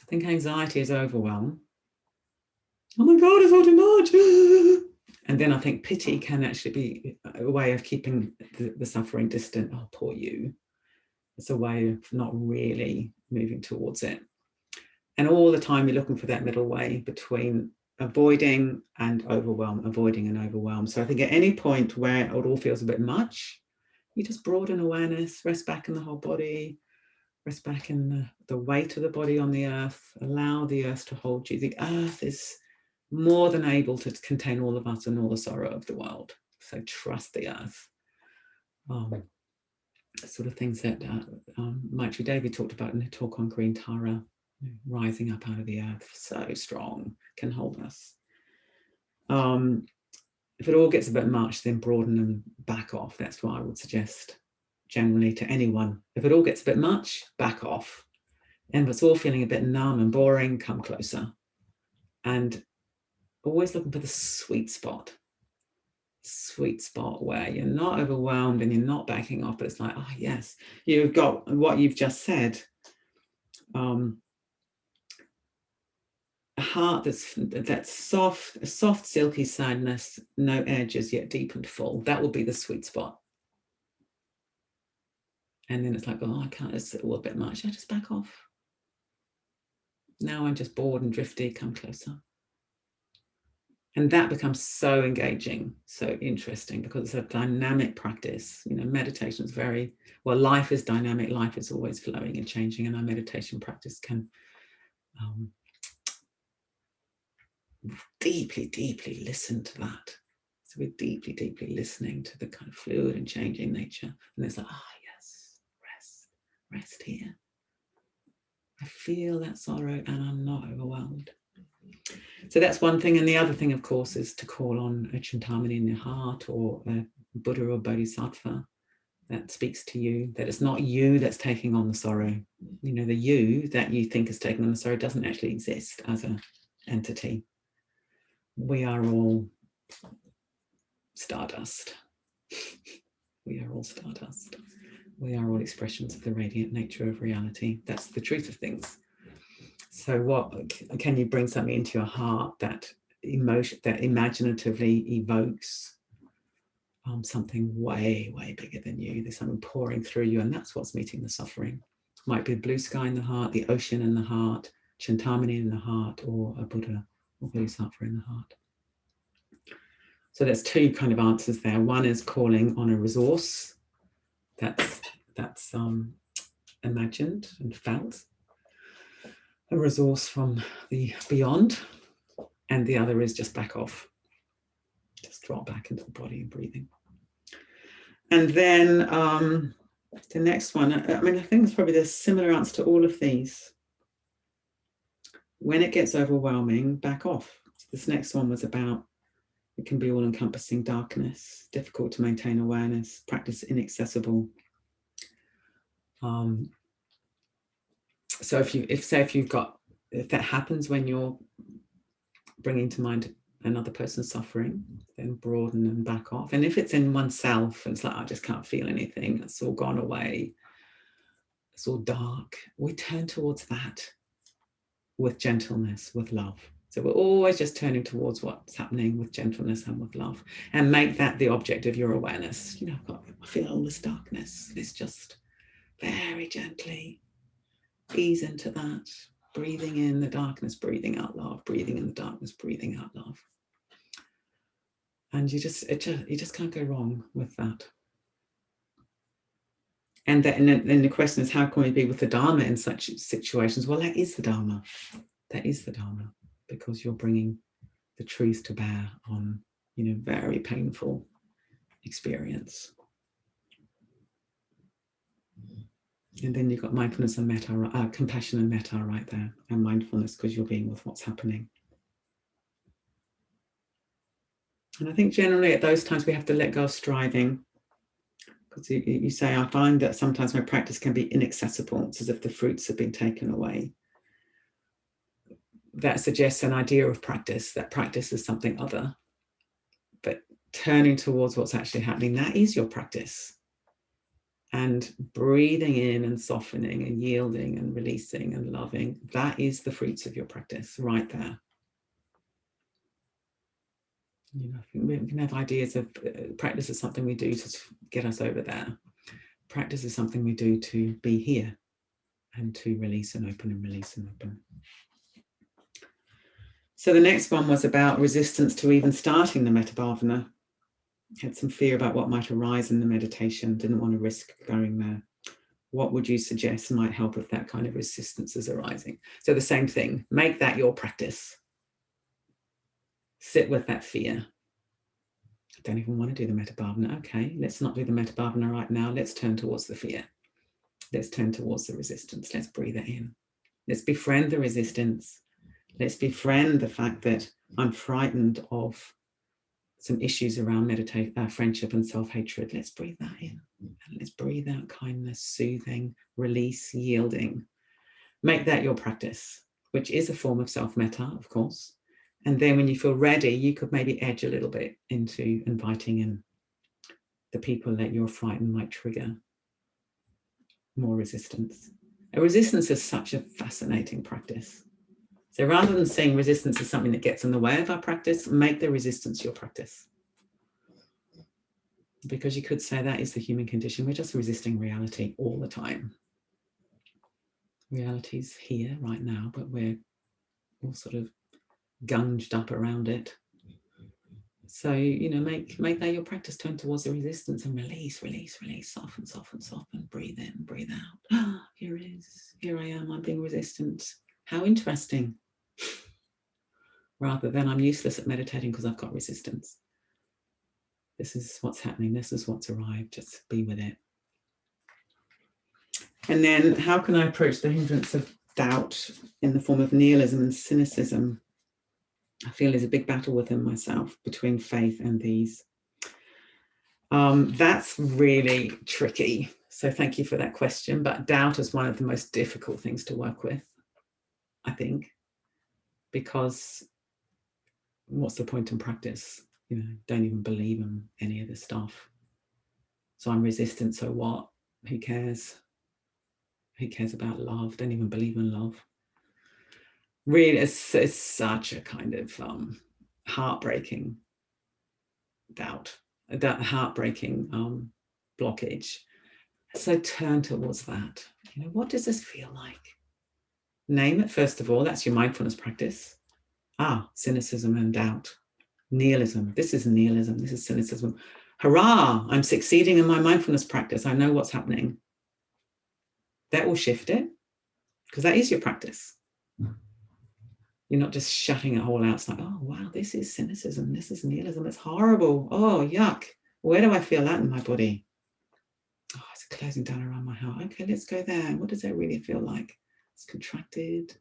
I think anxiety is overwhelm. Oh my God, it's all too much. And then I think pity can actually be a way of keeping the suffering distant. Oh, poor you. It's a way of not really moving towards it. And all the time you're looking for that middle way between avoiding and overwhelm, avoiding and overwhelm. So I think at any point where it all feels a bit much, you just broaden awareness, rest back in the whole body, rest back in the weight of the body on the earth, allow the earth to hold you. The earth is more than able to contain all of us and all the sorrow of the world. So trust the earth. Sort of things that Maitri Devi talked about in her talk on Green Tara, rising up out of the earth, so strong, can hold us. If it all gets a bit much, then broaden and back off. That's what I would suggest generally to anyone. If it all gets a bit much, back off. And if it's all feeling a bit numb and boring, come closer. And always looking for the sweet spot where you're not overwhelmed and you're not backing off, but it's like, oh yes, you've got what you've just said. A heart that's soft, a soft, silky sadness, no edges, yet deep and full. That will be the sweet spot. And then it's like, oh, I can't, it's all a bit much. I just back off. Now I'm just bored and drifty, come closer. And that becomes so engaging, so interesting, because it's a dynamic practice. You know, meditation is very, well, life is dynamic, life is always flowing and changing, and our meditation practice can deeply, deeply listen to that. So we're deeply, deeply listening to the kind of fluid and changing nature. And it's like, yes, rest here. I feel that sorrow and I'm not overwhelmed. So that's one thing. And the other thing, of course, is to call on a Chintamani in your heart, or a Buddha or Bodhisattva that speaks to you, that it's not you that's taking on the sorrow. You know, the you that you think is taking on the sorrow doesn't actually exist as an entity. We are all stardust. We are all stardust. We are all expressions of the radiant nature of reality. That's the truth of things. So what can you bring something into your heart that imaginatively evokes something way, way bigger than you? There's something pouring through you, and that's what's meeting the suffering. Might be blue sky in the heart, the ocean in the heart, Chintamani in the heart, or a Buddha or Bodhisattva in the heart. So there's two kind of answers there. One is calling on a resource that's imagined and felt, a resource from the beyond, and the other is just back off, just drop back into the body and breathing. And then the next one, I mean, I think it's probably the similar answer to all of these. When it gets overwhelming, back off. So this next one was about, it can be all-encompassing darkness, difficult to maintain awareness, practice inaccessible. So if that happens when you're bringing to mind another person's suffering, then broaden and back off. And if it's in oneself, and it's like, I just can't feel anything, it's all gone away, it's all dark, we turn towards that with gentleness, with love. So we're always just turning towards what's happening with gentleness and with love, and make that the object of your awareness. You know, I feel all this darkness. It's just very gently ease into that, breathing in the darkness, breathing out love, breathing in the darkness, breathing out love. And you just can't go wrong with that. And then the question is, how can we be with the Dharma in such situations? Well, that is the Dharma. That is the Dharma, because you're bringing the truth to bear on, you know, very painful experience. And then you've got mindfulness and metta, compassion and metta right there, and mindfulness because you're being with what's happening. And I think generally at those times we have to let go of striving, because you say, I find that sometimes my practice can be inaccessible. It's as if the fruits have been taken away. That suggests an idea of practice, that practice is something other. But turning towards what's actually happening, that is your practice. And breathing in and softening and yielding and releasing and loving, that is the fruits of your practice right there. You know, I think we can have ideas of practice is something we do to get us over there. Practice is something we do to be here and to release and open and release and open. So the next one was about resistance to even starting the metta bhavana. Had some fear about what might arise in the meditation, didn't want to risk going there. What would you suggest might help if that kind of resistance is arising? So the same thing, make that your practice. Sit with that fear. I don't even want to do the metta bhavana. Okay, let's not do the metta bhavana right now. Let's turn towards the fear. Let's turn towards the resistance. Let's breathe it in. Let's befriend the resistance. Let's befriend the fact that I'm frightened of some issues around friendship and self-hatred. Let's breathe that in. And let's breathe out kindness, soothing, release, yielding. Make that your practice, which is a form of self-metta, of course. And then when you feel ready, you could maybe edge a little bit into inviting in the people that you're frightened might trigger more resistance. A resistance is such a fascinating practice. So rather than saying resistance is something that gets in the way of our practice, make the resistance your practice. Because you could say that is the human condition. We're just resisting reality all the time. Reality's here right now, but we're all sort of gunged up around it. So, you know, make that your practice. Turn towards the resistance and release, release, release, soften, soften, soften, breathe in, breathe out. Here I am, I'm being resistant. How interesting. Rather than I'm useless at meditating because I've got resistance. This is what's happening. This is what's arrived. Just be with it. And then how can I approach the hindrance of doubt in the form of nihilism and cynicism? I feel there's a big battle within myself between faith and these. That's really tricky. So thank you for that question. But doubt is one of the most difficult things to work with, I think, because what's the point in practice? You know, don't even believe in any of this stuff. So I'm resistant. So what? Who cares? Who cares about love? Don't even believe in love. Really, it's such a kind of heartbreaking doubt, that heartbreaking blockage. So turn towards that. You know, what does this feel like? Name it, first of all. That's your mindfulness practice. Cynicism and doubt. Nihilism. This is nihilism. This is cynicism. Hurrah, I'm succeeding in my mindfulness practice. I know what's happening. That will shift it, because that is your practice. You're not just shutting it all out. It's like, oh, wow, this is cynicism. This is nihilism. It's horrible. Oh, yuck. Where do I feel that in my body? Oh, it's closing down around my heart. Okay, let's go there. What does that really feel like? It's contracted.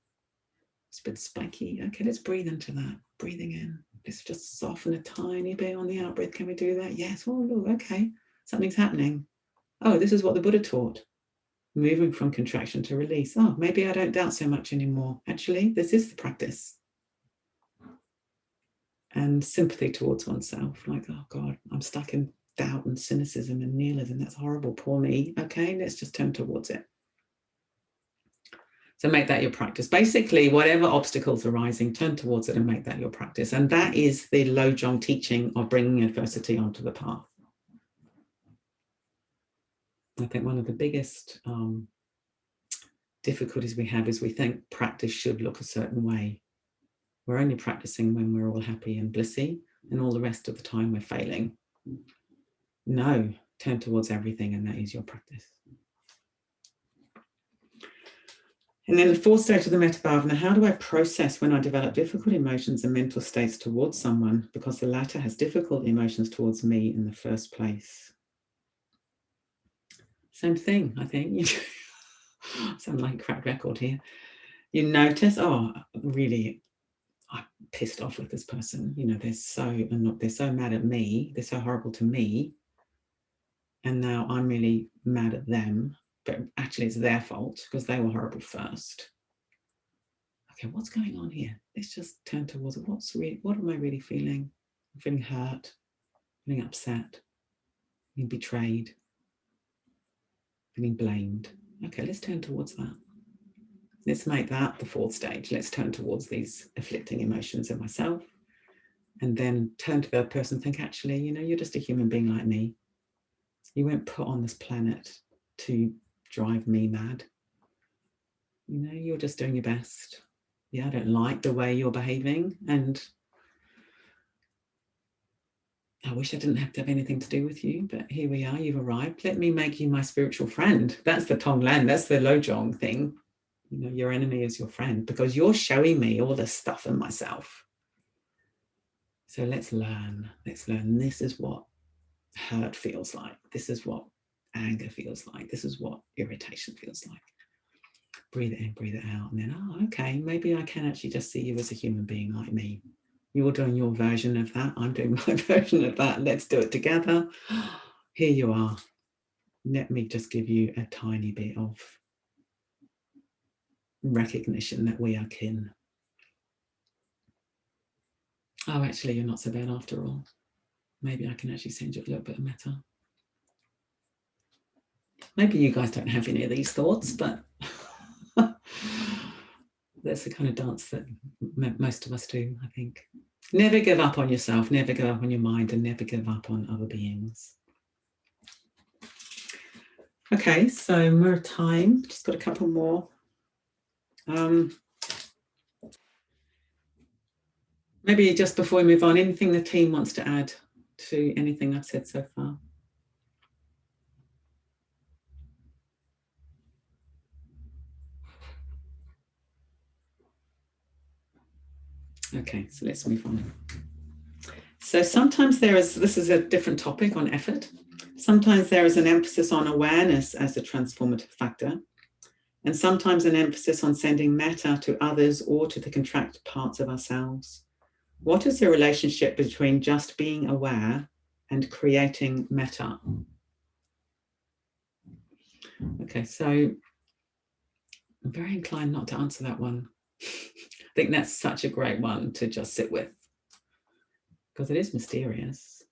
It's a bit spiky. Okay, let's breathe into that. Breathing in. Let's just soften a tiny bit on the out breath. Can we do that? Yes. Oh, okay. Something's happening. Oh, this is what the Buddha taught. Moving from contraction to release. Oh, maybe I don't doubt so much anymore. Actually, this is the practice. And sympathy towards oneself. Like, oh God, I'm stuck in doubt and cynicism and nihilism. That's horrible. Poor me. Okay, let's just turn towards it. So make that your practice. Basically, whatever obstacles are arising, turn towards it and make that your practice. And that is the Lojong teaching of bringing adversity onto the path. I think one of the biggest difficulties we have is we think practice should look a certain way. We're only practicing when we're all happy and blissy, and all the rest of the time we're failing. No, turn towards everything, and that is your practice. And then the fourth stage of the Metabhavana, how do I process when I develop difficult emotions and mental states towards someone, because the latter has difficult emotions towards me in the first place? Same thing, I think. Sound like a cracked record here. You notice, oh, really, I'm pissed off with this person. You know, they're so mad at me. They're so horrible to me. And now I'm really mad at them. But actually it's their fault because they were horrible first. Okay, what's going on here? Let's just turn towards it. What am I really feeling? I'm feeling hurt, feeling upset, feeling betrayed, feeling blamed. Okay, let's turn towards that. Let's make that the fourth stage. Let's turn towards these afflicting emotions in myself, and then turn to the other person and think, actually, you know, you're just a human being like me. You weren't put on this planet to drive me mad. You know, you're just doing your best. Yeah, I don't like the way you're behaving, and I wish I didn't have to have anything to do with you, but here we are, you've arrived. Let me make you my spiritual friend. That's the Tonglen, that's the Lojong thing. You know, your enemy is your friend because you're showing me all this stuff in myself. So let's learn. Let's learn. This is what hurt feels like. This is what anger feels like. This is what irritation feels like. Breathe it in, breathe it out. And then, oh, okay, maybe I can actually just see you as a human being like me. You're doing your version of that. I'm doing my version of that. Let's do it together. Here you are. Let me just give you a tiny bit of recognition that we are kin. Oh, actually, you're not so bad after all. Maybe I can actually send you a little bit of metta. Maybe you guys don't have any of these thoughts, but that's the kind of dance that most of us do, I think. Never give up on yourself, never give up on your mind, and never give up on other beings. Okay, so more time, just got a couple more. Maybe just before we move on, anything the team wants to add to anything I've said so far? Okay, so let's move on. So sometimes this is a different topic on effort. Sometimes there is an emphasis on awareness as a transformative factor, and sometimes an emphasis on sending metta to others or to the contracted parts of ourselves. What is the relationship between just being aware and creating metta? Okay, so I'm very inclined not to answer that one. I think that's such a great one to just sit with, because it is mysterious.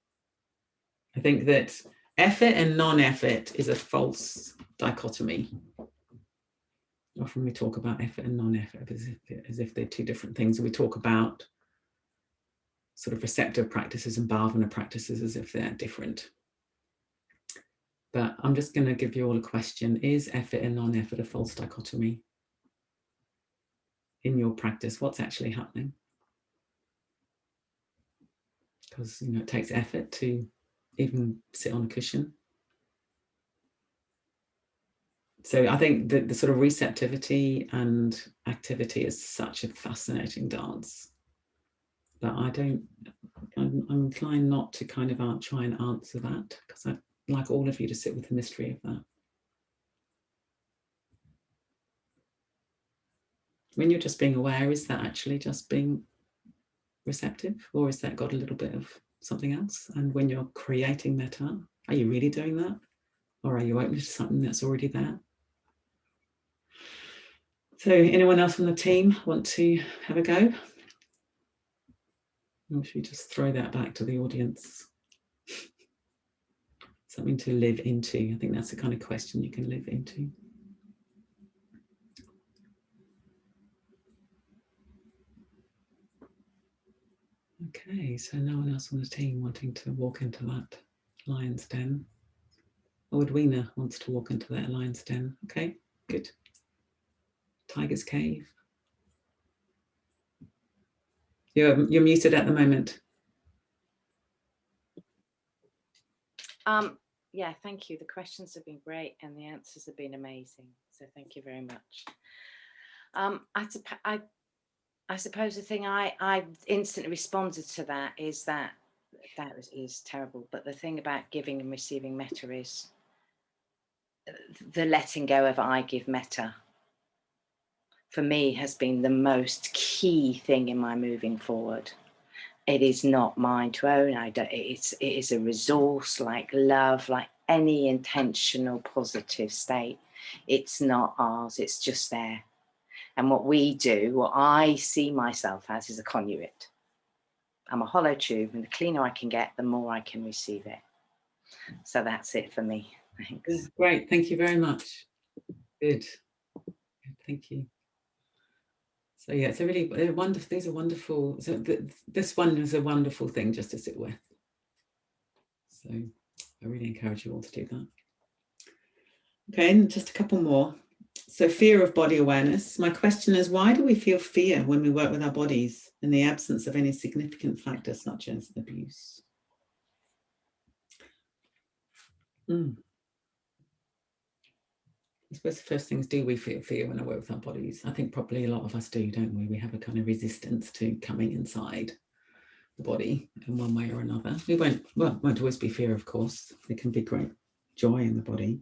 I think that effort and non-effort is a false dichotomy. Often we talk about effort and non-effort as if they're two different things. We talk about sort of receptive practices and bhavana practices as if they're different. But I'm just going to give you all a question. Is effort and non-effort a false dichotomy? In your practice, what's actually happening? Because, you know, it takes effort to even sit on a cushion. So I think that the sort of receptivity and activity is such a fascinating dance. But I'm inclined not to kind of try and answer that, because I'd like all of you to sit with the mystery of that. When you're just being aware, is that actually just being receptive, or is that got a little bit of something else? And when you're creating metta, are you really doing that? Or are you open to something that's already there? So anyone else from the team want to have a go? Or should we just throw that back to the audience? Something to live into. I think that's the kind of question you can live into. Okay, so no one else on the team wanting to walk into that lion's den. Oh, Edwina wants to walk into that lion's den. Okay, good. Tiger's cave. You're muted at the moment. Yeah, thank you. The questions have been great and the answers have been amazing. So thank you very much. I suppose the thing I instantly responded to that is that is terrible. But the thing about giving and receiving metta is the letting go of I give metta, for me, has been the most key thing in my moving forward. It is not mine to own. It is a resource like love, like any intentional positive state. It's not ours, it's just there. And what we do, what I see myself as, is a conduit. I'm a hollow tube, and the cleaner I can get, the more I can receive it. So that's it for me. Thanks. Yeah, great, thank you very much. Good, thank you. So yeah, it's a really wonderful, these are wonderful. So this one is a wonderful thing just to sit with. So I really encourage you all to do that. Okay, and just a couple more. So fear of body awareness. My question is, why do we feel fear when we work with our bodies in the absence of any significant factors such as abuse? I suppose the first thing is, do we feel fear when I work with our bodies? I think probably a lot of us do, don't we? We have a kind of resistance to coming inside the body in one way or another. We won't always be fear, of course. There can be great joy in the body.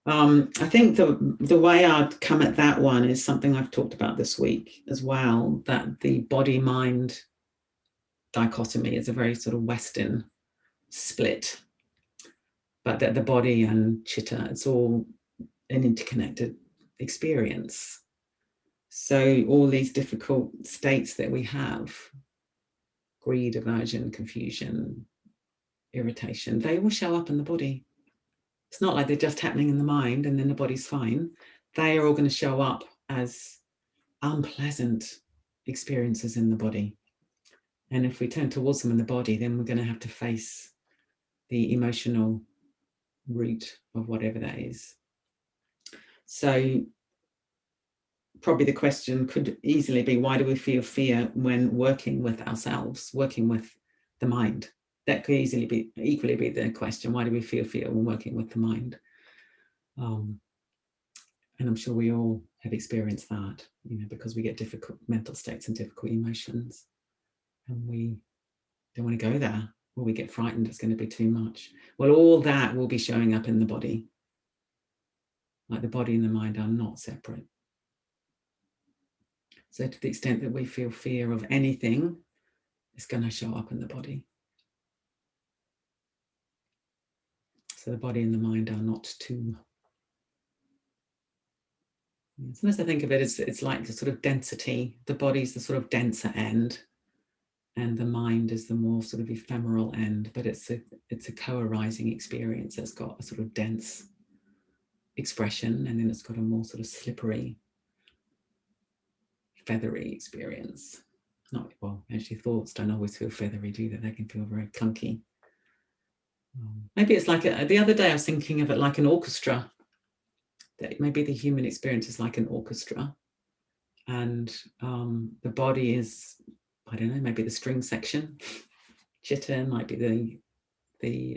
I think the way I'd come at that one is something I've talked about this week as well, that the body-mind dichotomy is a very sort of Western split, but that the body and chitta, it's all an interconnected experience. So all these difficult states that we have, greed, aversion, confusion, irritation, they will show up in the body. It's not like they're just happening in the mind and then the body's fine. They are all going to show up as unpleasant experiences in the body. And if we turn towards them in the body, then we're going to have to face the emotional root of whatever that is. So probably the question could easily be, why do we feel fear when working with ourselves, working with the mind? That could equally be the question. Why do we feel fear when working with the mind? And I'm sure we all have experienced that, you know, because we get difficult mental states and difficult emotions, and we don't want to go there, or we get frightened it's going to be too much. Well, all that will be showing up in the body. Like the body and the mind are not separate. So to the extent that we feel fear of anything, it's going to show up in the body. So the body and the mind are not two. Sometimes I think of it as it's like the sort of density. The body's the sort of denser end, and the mind is the more sort of ephemeral end. But it's a co-arising experience that's got a sort of dense expression, and then it's got a more sort of slippery, feathery experience. Not well, actually, thoughts don't always feel feathery, do they? They can feel very clunky. Maybe it's like the other day I was thinking of it like an orchestra. That maybe the human experience is like an orchestra, and the body is, I don't know, maybe the string section. Chitta might be the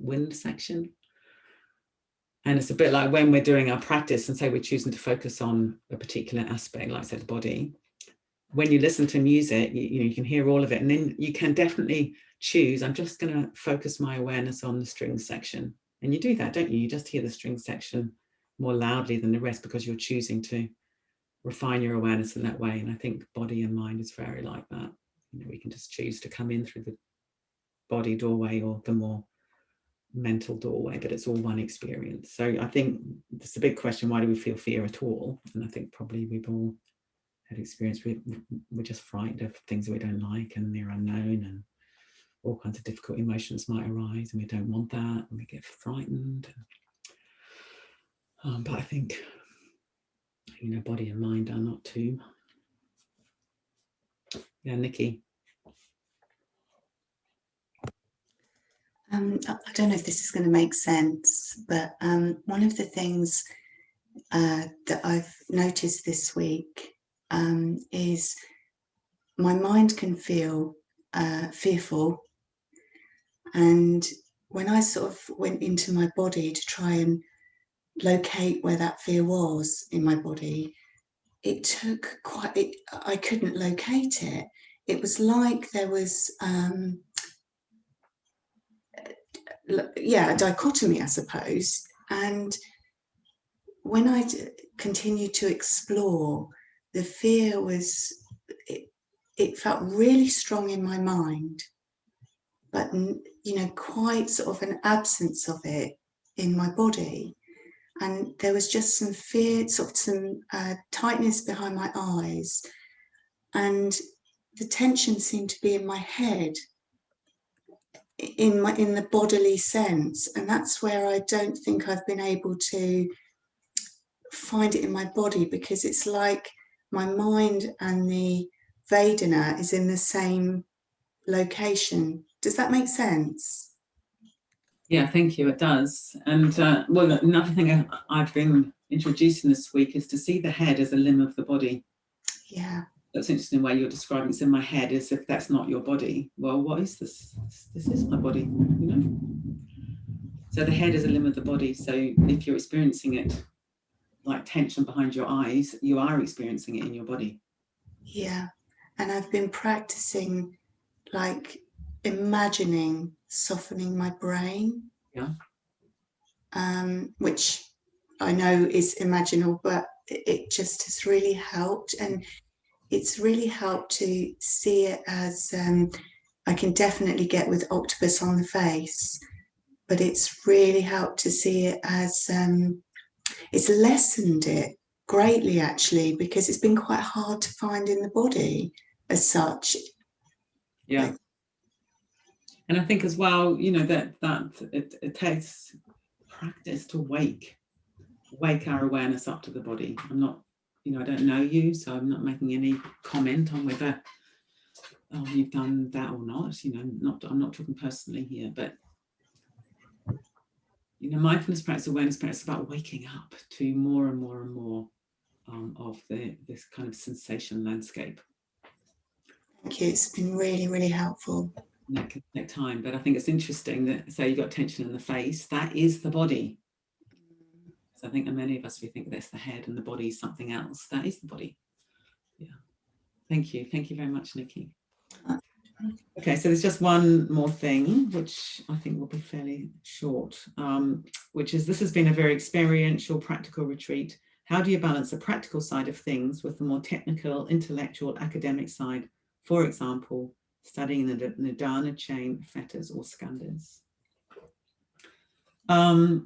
wind section. And it's a bit like when we're doing our practice and say we're choosing to focus on a particular aspect, like I said, the body. When you listen to music, you can hear all of it, and then you can definitely choose, I'm just going to focus my awareness on the string section. And you do that, don't you? You just hear the string section more loudly than the rest because you're choosing to refine your awareness in that way. And I think body and mind is very like that. We can just choose to come in through the body doorway or the more mental doorway, but it's all one experience. So I think it's a big question, why do we feel fear at all? And I think probably we've all had experience, we're just frightened of things that we don't like and they're unknown, and all kinds of difficult emotions might arise and we don't want that and we get frightened. But I think, body and mind are not two. Yeah, Nikki. I don't know if this is going to make sense, but one of the things that I've noticed this week is my mind can feel fearful, and when I sort of went into my body to try and locate where that fear was in my body, it took I couldn't locate it. It was like there was a dichotomy, I suppose. And when I continued to explore, the fear was, it felt really strong in my mind, but quite sort of an absence of it in my body. And there was just some fear, sort of some tightness behind my eyes, and the tension seemed to be in my head, in the bodily sense. And that's where I don't think I've been able to find it in my body, because it's like my mind and the Vedana is in the same location. Does that make sense? Yeah, thank you, it does. And well, another thing I've been introducing this week is to see the head as a limb of the body. Yeah. That's interesting the way you're describing it's in my head, as if that's not your body. Well, what is this? This is my body, So the head is a limb of the body. So if you're experiencing it like tension behind your eyes, you are experiencing it in your body. Yeah. And I've been practicing like imagining softening my brain. Yeah. Which I know is imaginal, but it just has really helped. And it's really helped to see it as, I can definitely get with octopus on the face, but it's really helped to see it as, it's lessened it greatly, actually, because it's been quite hard to find in the body as such. Yeah. And I think as well, that it takes practice to wake our awareness up to the body. I'm not, I don't know you, so I'm not making any comment on whether you've done that or not. I'm not talking personally here, but mindfulness practice, awareness practice is about waking up to more and more and more of this kind of sensation landscape. Thank you. It's been really, really helpful. And that can take time, but I think it's interesting that, so you've got tension in the face, that is the body. So I think that many of us, we think that's the head and the body is something else. That is the body. Yeah. Thank you. Thank you very much, Nikki. Okay, so there's just one more thing, which I think will be fairly short, which is, this has been a very experiential, practical retreat. How do you balance the practical side of things with the more technical, intellectual, academic side? For example, studying the Nidana chain, fetters or skandhas. I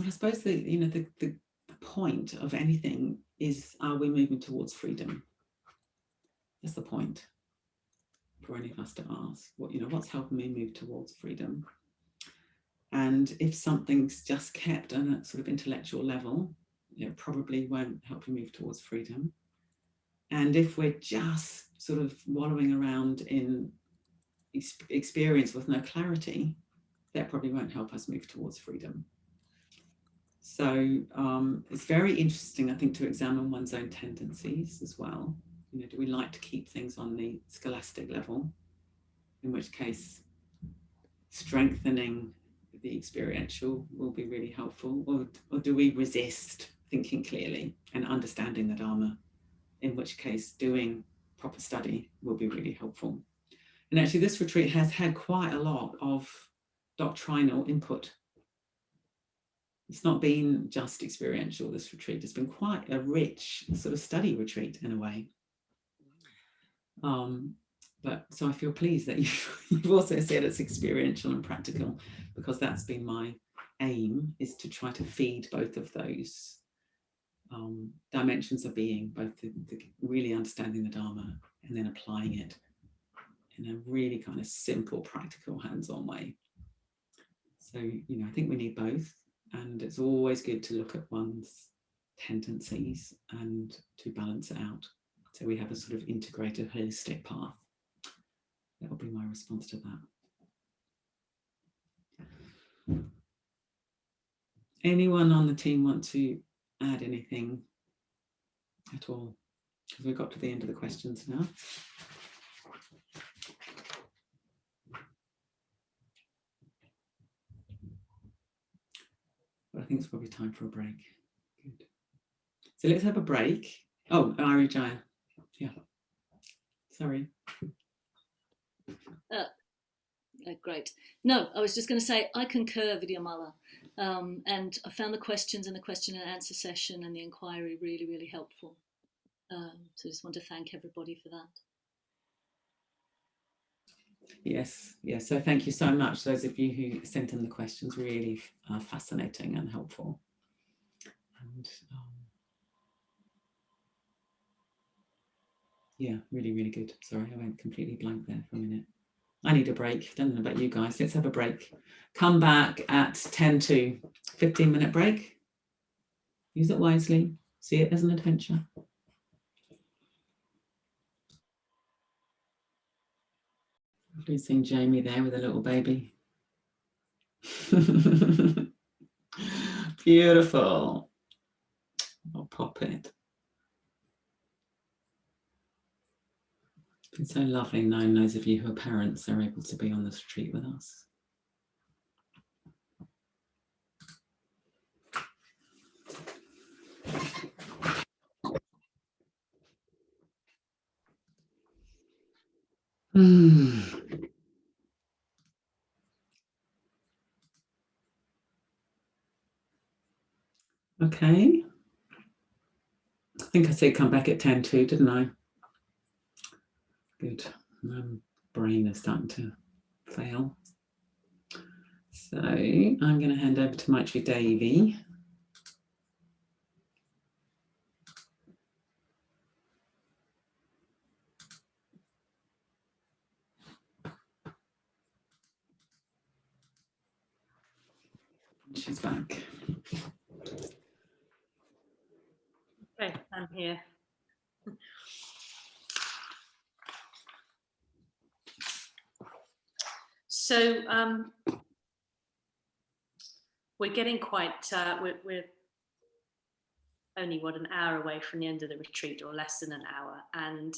suppose the point of anything is, are we moving towards freedom? That's the point for any of us to ask. What's helping me move towards freedom? And if something's just kept on a sort of intellectual level, it probably won't help you move towards freedom. And if we're just sort of wallowing around in experience with no clarity, that probably won't help us move towards freedom. So it's very interesting, I think, to examine one's own tendencies as well. Do we like to keep things on the scholastic level? In which case, strengthening the experiential will be really helpful. Or do we resist thinking clearly and understanding the Dharma? In which case, doing proper study will be really helpful. And actually, this retreat has had quite a lot of doctrinal input. It's not been just experiential, this retreat. It's been quite a rich sort of study retreat in a way. So I feel pleased that you've also said it's experiential and practical, because that's been my aim, is to try to feed both of those dimensions of being, both the really understanding the Dharma and then applying it in a really kind of simple, practical, hands-on way. So, I think we need both. And it's always good to look at one's tendencies and to balance it out. So we have a sort of integrated, holistic path. That will be my response to that. Anyone on the team want to add anything at all? Because we've got to the end of the questions now. But I think it's probably time for a break. Good. So let's have a break. Oh, Ari Jaya. Yeah. Sorry. Great. No, I was just going to say, I concur, Vidyamala. And I found the questions in the question and answer session and the inquiry really, really helpful. So I just want to thank everybody for that. Yes. So thank you so much. Those of you who sent in the questions, really fascinating and helpful. And yeah, really, really good. Sorry, I went completely blank there for a minute. I need a break. Don't know about you guys. Let's have a break. Come back at 10 to 15-minute break. Use it wisely. See it as an adventure. Lovely seeing Jamie there with a little baby. Beautiful. I'll pop it. It's been so lovely knowing those of you who are parents are able to be on this retreat with us. Okay. I think I said come back at 10 too, didn't I? Good. My brain is starting to fail. So I'm going to hand over to Maitri Devi. She's back. Okay, I'm here. So we're getting quite, we're only an hour away from the end of the retreat, or less than an hour. And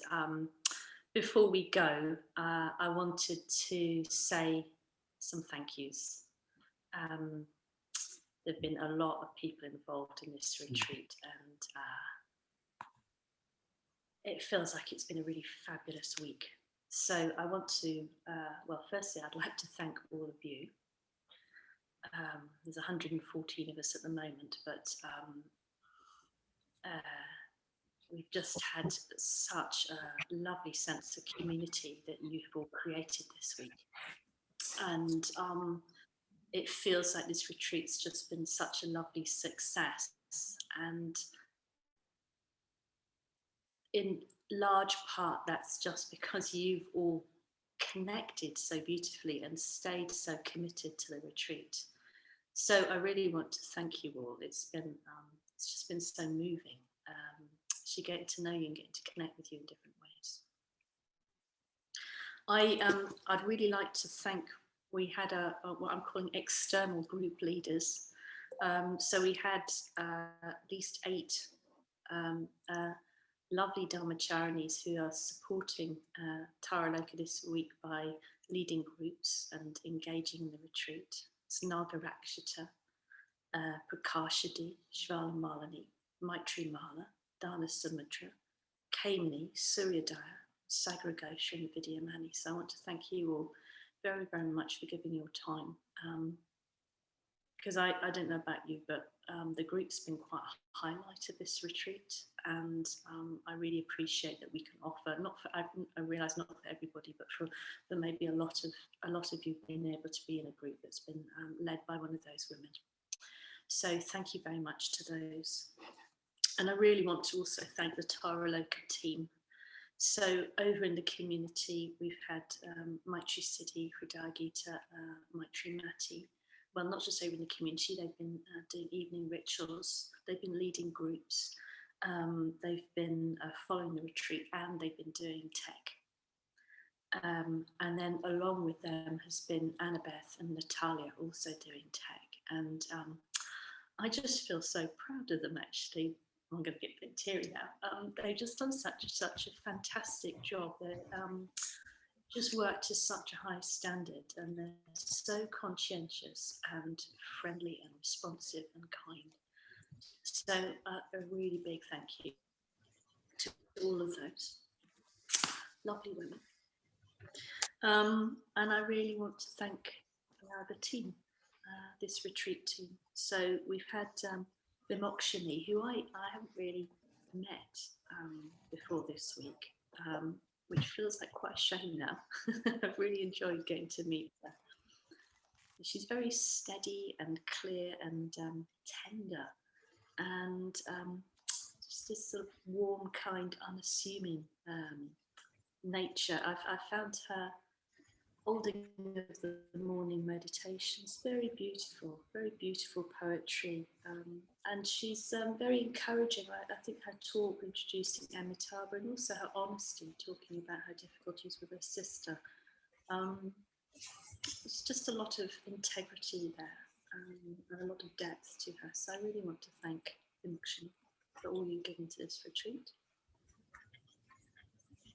before we go, I wanted to say some thank yous. There have been a lot of people involved in this retreat, and it feels like it's been a really fabulous week. So I want to, well, firstly, I'd like to thank all of you. There's 114 of us at the moment, but we've just had such a lovely sense of community that you've all created this week. And it feels like this retreat's just been such a lovely success. And in large part, that's just because you've all connected so beautifully and stayed so committed to the retreat. So I really want to thank you all. It's just been so moving. Actually getting to know you and getting to connect with you in different ways. I'd really like to thank, we had what I'm calling external group leaders. So we had at least 8 lovely Dharmacharinis who are supporting Tara Loka this week by leading groups and engaging in the retreat. It's Nagarakshita, Prakashadi, Shvala Malani, Maitri Mala, Dana Sumatra, Kamini, Suryadaya, Sagragosha and Vidyamala. So I want to thank you all very, very much for giving your time. Because I don't know about you, but the group's been quite a highlight of this retreat, and I really appreciate that we can offer, not for, I realise not for everybody, but for maybe a lot of you being able to be in a group that's been led by one of those women. So thank you very much to those. And I really want to also thank the Tara Loka team. So over in the community, we've had Maitri Siddhi, Hridaya Gita, Maitri Mati. Well, not just over in the community, they've been doing evening rituals, they've been leading groups, they've been following the retreat, and they've been doing tech. And then along with them has been Annabeth and Natalia also doing tech. And I just feel so proud of them, actually. I'm going to get a bit teary now. They've just done such a fantastic job. They just work to such a high standard, and they're so conscientious and friendly and responsive and kind. So a really big thank you to all of those lovely women. And I really want to thank the team, this retreat team. So we've had Vimokshini, who I haven't really met before this week, which feels like quite a shame now. I've really enjoyed getting to meet her. She's very steady and clear and tender, and just this sort of warm, kind, unassuming nature. I found her holding of the morning meditations very beautiful poetry, and she's very encouraging. I think her talk introducing Amitabha, and also her honesty, talking about her difficulties with her sister. It's just a lot of integrity there, and a lot of depth to her. So I really want to thank Vimokshini for all you've given to this retreat.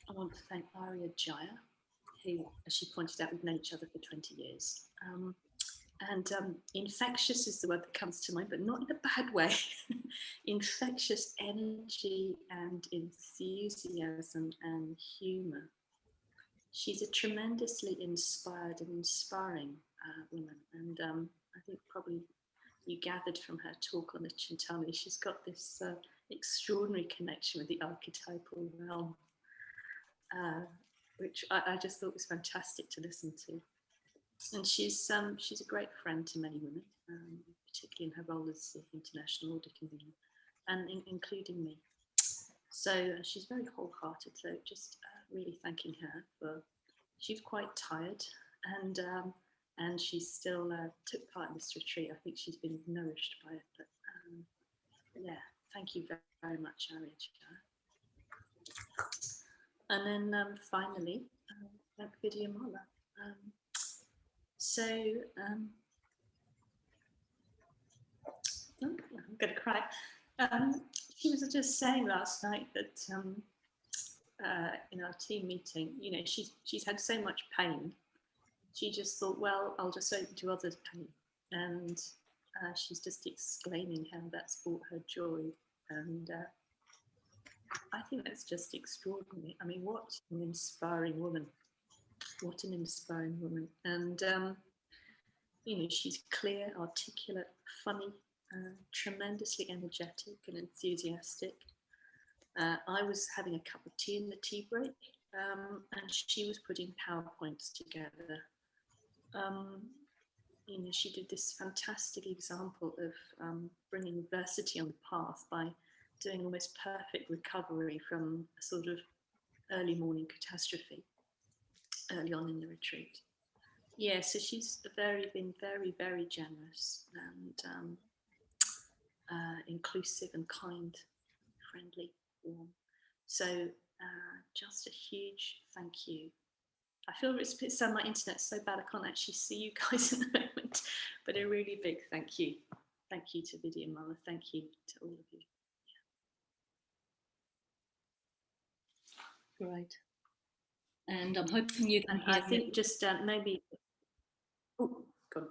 I want to thank Arya Jaya, who, as she pointed out, we've known each other for 20 years. And infectious is the word that comes to mind, but not in a bad way. Infectious energy and enthusiasm and humour. She's a tremendously inspired and inspiring woman. And I think probably you gathered from her talk on the Chintami, she's got this extraordinary connection with the archetypal realm, which I just thought was fantastic to listen to. And she's a great friend to many women, particularly in her role as the International Audit Convener, and including me. So she's very wholehearted. So just really thanking her for. She's quite tired, and she still took part in this retreat. I think she's been nourished by it. But yeah, thank you very, very much, Arya. And then finally, thank Vidyamala. I'm going to cry. She was just saying last night that in our team meeting, you know, she's had so much pain. She just thought, well, I'll just open to others' pain, and she's just exclaiming how that's brought her joy. And I think that's just extraordinary. I mean, what an inspiring woman. What an inspiring woman. And, you know, she's clear, articulate, funny, tremendously energetic and enthusiastic. I was having a cup of tea in the tea break, and she was putting PowerPoints together. You know, she did this fantastic example of bringing versity on the path by doing almost perfect recovery from a sort of early morning catastrophe early on in the retreat. Yeah, so she's been very, very generous and inclusive and kind, friendly, warm. So just a huge thank you. I feel it's my internet's so bad I can't actually see you guys at the moment, but a really big thank you. Thank you to Vidyamala. Thank you to all of you. Yeah. Great. And I'm hoping you can hear I think me. Just maybe. Oh, go on.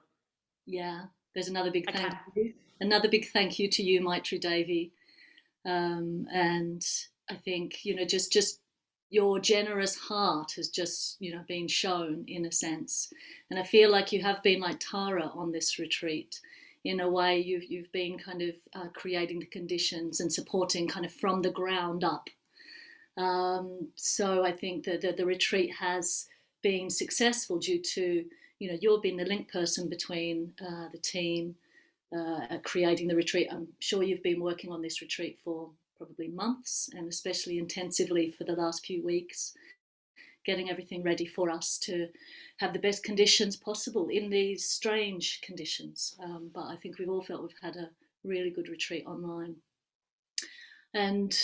Yeah, there's another big thank you. Another big thank you to you, Maitri Devi. And I think, you know, just your generous heart has just, you know, been shown in a sense. And I feel like you have been like Tara on this retreat. In a way, you've been kind of creating the conditions and supporting kind of from the ground up. So I think that the retreat has been successful due to, you know, you're being the link person between the team, creating the retreat. I'm sure you've been working on this retreat for probably months, and especially intensively for the last few weeks, getting everything ready for us to have the best conditions possible in these strange conditions. But I think we've all felt we've had a really good retreat online. And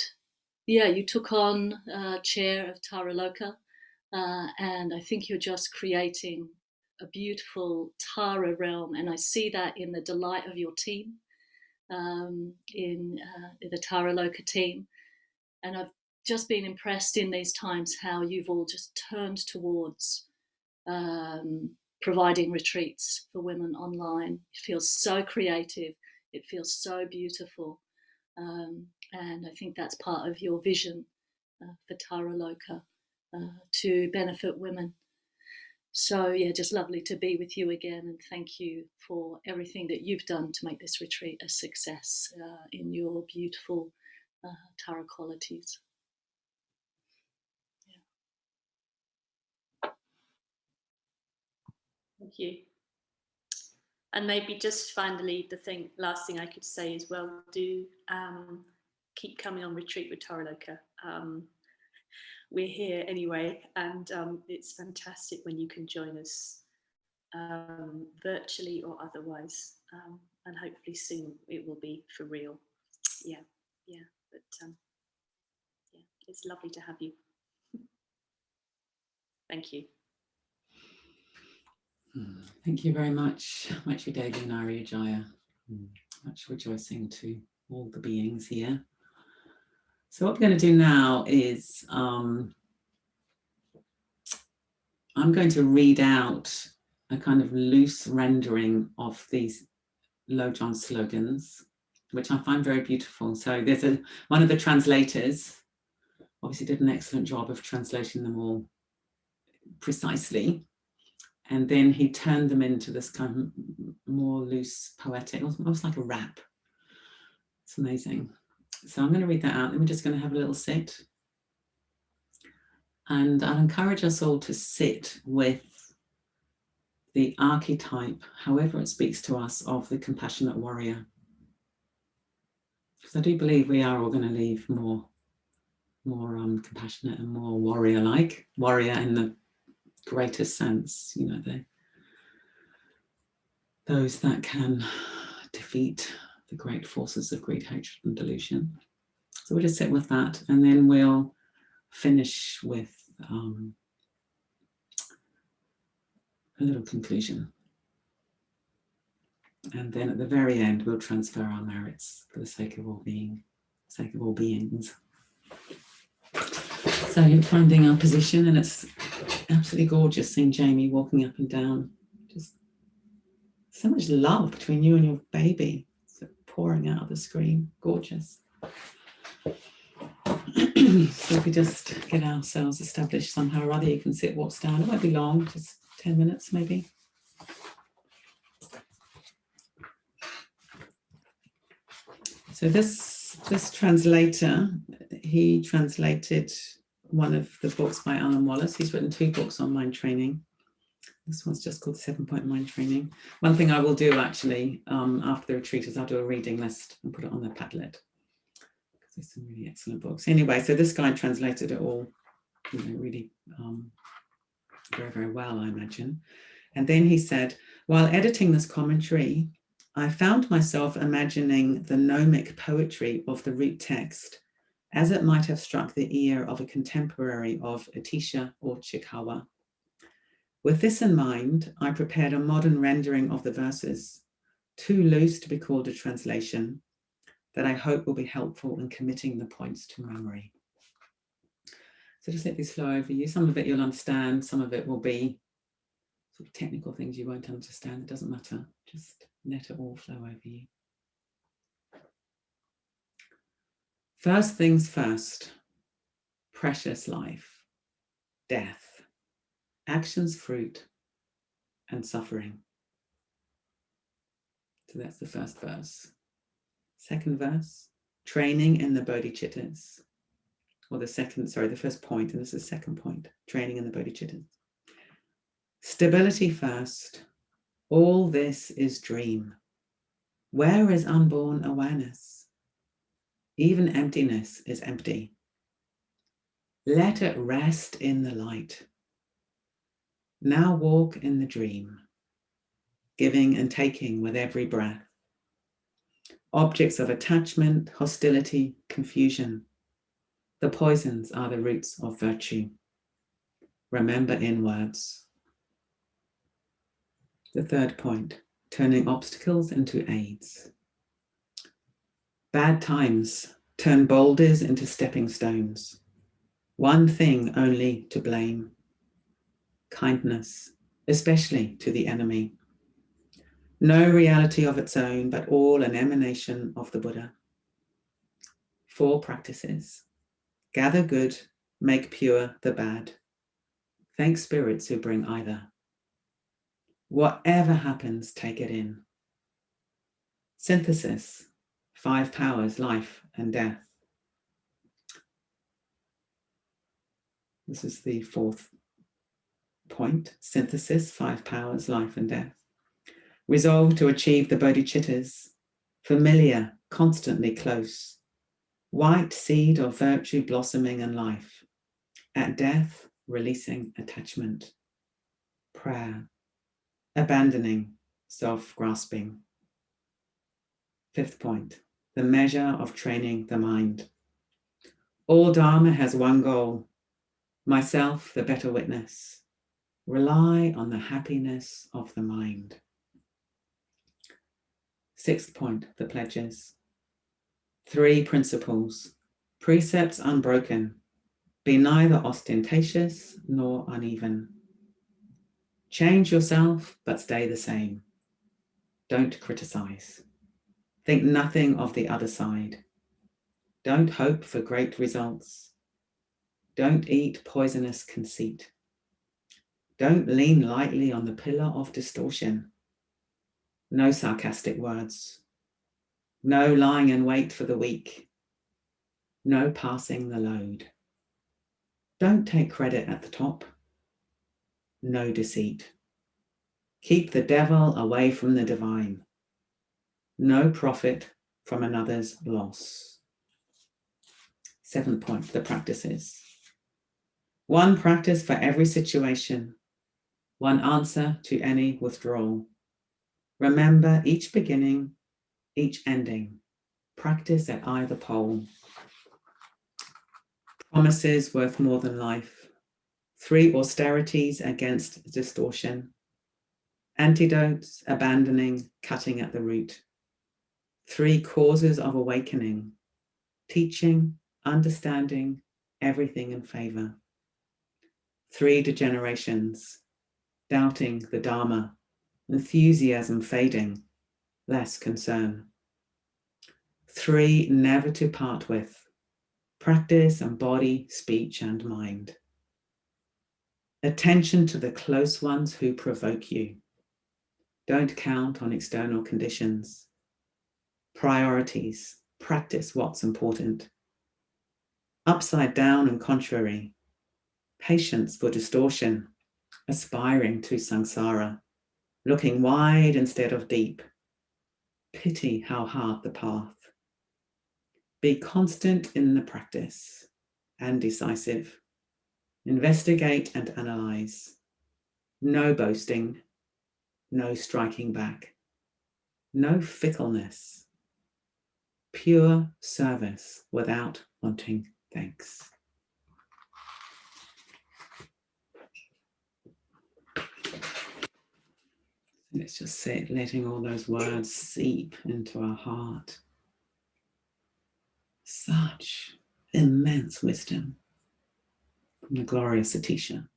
yeah, you took on chair of Tara Loka, and I think you're just creating a beautiful Tara realm, and I see that in the delight of your team, in the Tara Loka team. And I've just been impressed in these times how you've all just turned towards providing retreats for women online. It feels so creative, it feels so beautiful, and I think that's part of your vision for Tara Loka, to benefit women. So yeah, just lovely to be with you again, and thank you for everything that you've done to make this retreat a success in your beautiful Tara qualities. Yeah. Thank you. And maybe just finally, last thing I could say is, well, do keep coming on retreat with Tara Loka. We're here anyway, and it's fantastic when you can join us virtually or otherwise, and hopefully soon it will be for real. Yeah, but yeah, it's lovely to have you. Thank you. Thank you very much, Maitri Devi and Arya Jaya. Much rejoicing to all the beings here. So what we're going to do now is I'm going to read out a kind of loose rendering of these Lojong slogans, which I find very beautiful. So there's one of the translators obviously did an excellent job of translating them all precisely. And then he turned them into this kind of more loose, poetic, almost like a rap. It's amazing. So I'm going to read that out. Then we're just going to have a little sit. And I'll encourage us all to sit with the archetype, however it speaks to us, of the compassionate warrior. Because I do believe we are all going to leave more compassionate and more warrior-like. Warrior in the greatest sense, you know, those that can defeat the great forces of greed, hatred and delusion. So we'll just sit with that, and then we'll finish with a little conclusion. And then at the very end, we'll transfer our merits for the sake of all beings. So you're finding our position, and it's absolutely gorgeous seeing Jamie walking up and down. Just so much love between you and your baby. It's pouring out of the screen. Gorgeous. So if we just get ourselves established somehow or other, you can sit, walk down. It won't be long, just 10 minutes maybe. So this translator, he translated one of the books by Alan Wallace. He's written 2 books on mind training. This one's just called 7-Point Mind Training. One thing I will do actually after the retreat is I'll do a reading list and put it on the Padlet, because there's some really excellent books. Anyway, so this guy translated it all, really very, very well, I imagine. And then he said, while editing this commentary, I found myself imagining the gnomic poetry of the root text as it might have struck the ear of a contemporary of Atisha or Chikawa. With this in mind, I prepared a modern rendering of the verses, too loose to be called a translation, that I hope will be helpful in committing the points to memory. So just let this flow over you. Some of it you'll understand, some of it will be sort of technical things you won't understand. It doesn't matter. Just let it all flow over you. First things first, precious life, death, actions, fruit, and suffering. So that's the first verse. Second verse, training in the bodhicittas. Or the first point, and this is the second point, training in the bodhicittas. Stability first, all this is dream. Where is unborn awareness? Even emptiness is empty. Let it rest in the light. Now walk in the dream, giving and taking with every breath. Objects of attachment, hostility, confusion. The poisons are the roots of virtue. Remember inwards. The third point, turning obstacles into aids. Bad times turn boulders into stepping stones. One thing only to blame. Kindness, especially to the enemy. No reality of its own, but all an emanation of the Buddha. 4 practices. Gather good, make pure the bad. Thank spirits who bring either. Whatever happens, take it in. Synthesis, 5 powers, life and death. This is the 4th point. Synthesis, 5 powers, life and death. Resolve to achieve the bodhicittas, familiar, constantly close. White seed of virtue blossoming in life. At death, releasing attachment. Prayer, abandoning self-grasping. 5th point, the measure of training the mind. All Dharma has one goal, myself the better witness. Rely on the happiness of the mind. 6th point, the pledges. 3 principles, precepts unbroken. Be neither ostentatious nor uneven. Change yourself, but stay the same. Don't criticize. Think nothing of the other side. Don't hope for great results. Don't eat poisonous conceit. Don't lean lightly on the pillar of distortion. No sarcastic words. No lying in wait for the weak. No passing the load. Don't take credit at the top. No deceit. Keep the devil away from the divine. No profit from another's loss. 7th point, the practices. 1 practice for every situation. 1 answer to any withdrawal. Remember each beginning, each ending. Practice at either pole. Promises worth more than life. 3 austerities against distortion. Antidotes, abandoning, cutting at the root. 3 causes of awakening. Teaching, understanding, everything in favor. 3 degenerations. Doubting the Dharma, enthusiasm fading, less concern. 3 never to part with. Practice and body, speech and mind. Attention to the close ones who provoke you. Don't count on external conditions. Priorities. Practice what's important. upside down and contrary, patience for distortion, aspiring to samsara, looking wide instead of deep. Pity how hard the path. Be constant in the practice and decisive. Investigate and analyze. No boasting, no striking back, no fickleness. Pure service without wanting thanks. Let's just sit, letting all those words seep into our heart. Such immense wisdom from the glorious Satisha.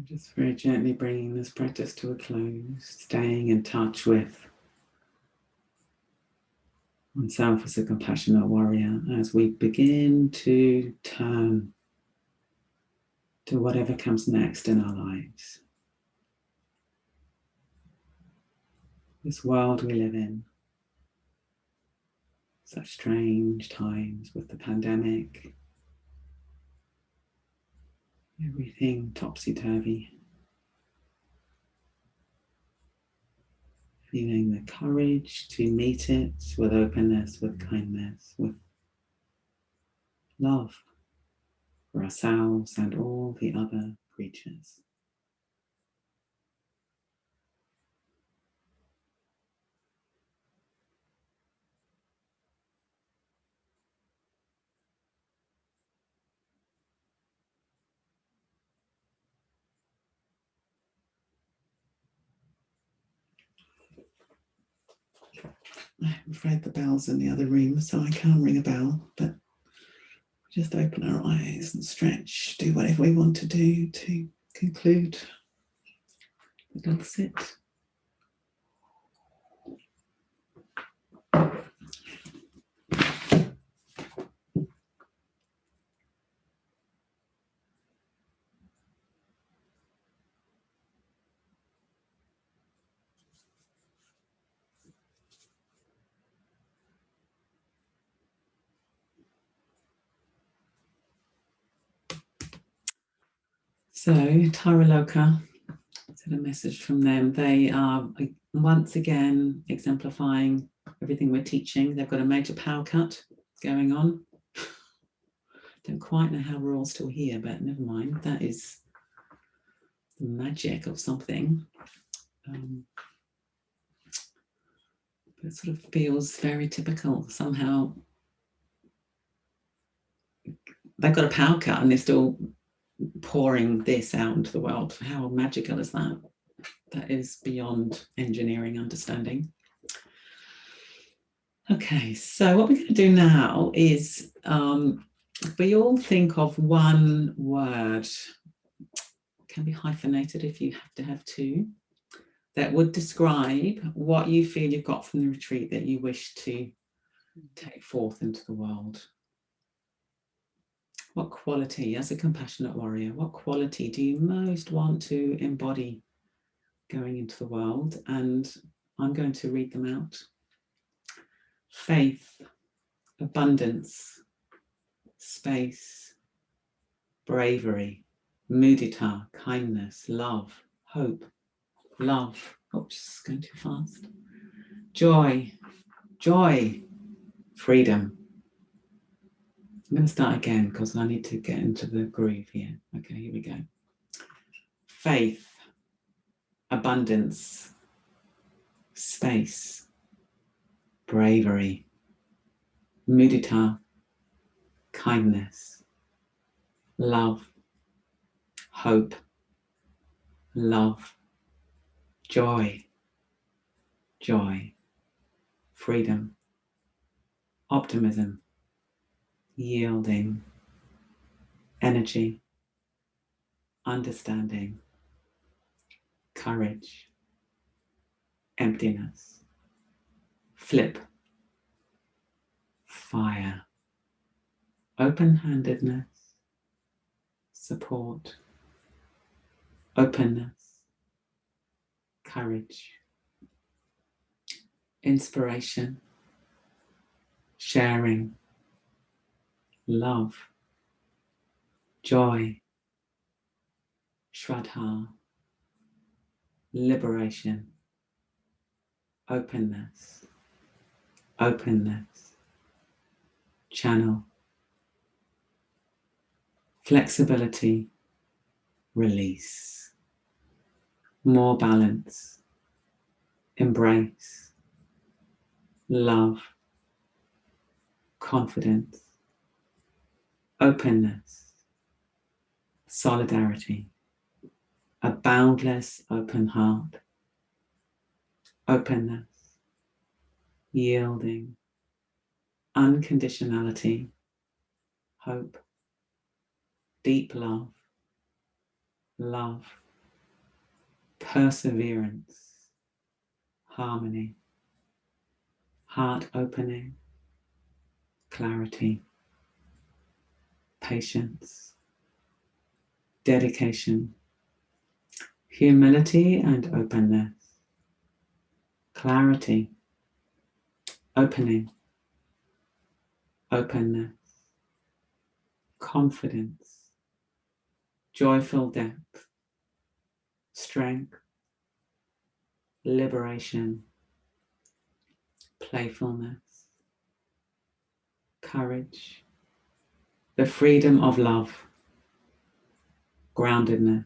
Just very gently bringing this practice to a close, staying in touch with oneself as a compassionate warrior as we begin to turn to whatever comes next in our lives. This world we live in, such strange times with the pandemic, everything topsy-turvy. Feeling the courage to meet it with openness, with kindness, with love for ourselves and all the other creatures. I'm afraid the bell's in the other room, so I can't ring a bell, but just open our eyes and stretch, do whatever we want to do to conclude the little sit. So, Taraloka, a message from them. They are once again exemplifying everything we're teaching. They've got a major power cut going on. Don't quite know how we're all still here, but never mind. That is the magic of something. It sort of feels very typical. Somehow they've got a power cut and they're still pouring this out into the world. How magical is that? That is beyond engineering understanding. Okay, so what we're going to do now is we all think of one word, it can be hyphenated if you have to have two, that would describe what you feel you've got from the retreat that you wish to take forth into the world. What quality, as a compassionate warrior, what quality do you most want to embody going into the world? And I'm going to read them out. Faith, abundance, space, bravery, mudita, kindness, love, hope, love, oops, going too fast, joy, freedom. I'm going to start again because I need to get into the groove here. Okay, here we go. Faith, abundance, space, bravery, mudita, kindness, love, hope, love, joy, freedom, optimism, yielding, energy, understanding, courage, emptiness, flip, fire, open-handedness, support, openness, courage, inspiration, sharing, love, joy, shraddha, liberation, openness, openness, channel, flexibility, release, more balance, embrace, love, confidence, openness, solidarity, a boundless open heart, openness, yielding, unconditionality, hope, deep love, love, perseverance, harmony, heart opening, clarity, patience, dedication, humility and openness, clarity, opening, openness, confidence, joyful depth, strength, liberation, playfulness, courage, the freedom of love, groundedness,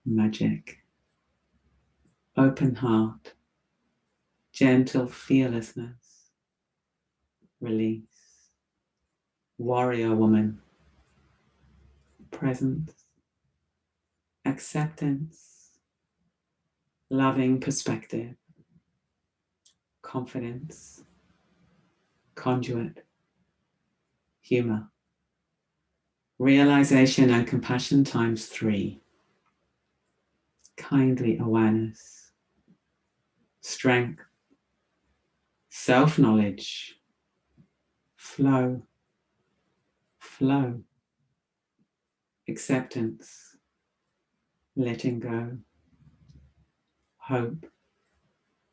magic, open heart, gentle fearlessness, release, warrior woman, presence, acceptance, loving perspective, confidence, conduit, humor, realization and compassion times 3, kindly awareness, strength, self-knowledge, flow, flow, acceptance, letting go, hope,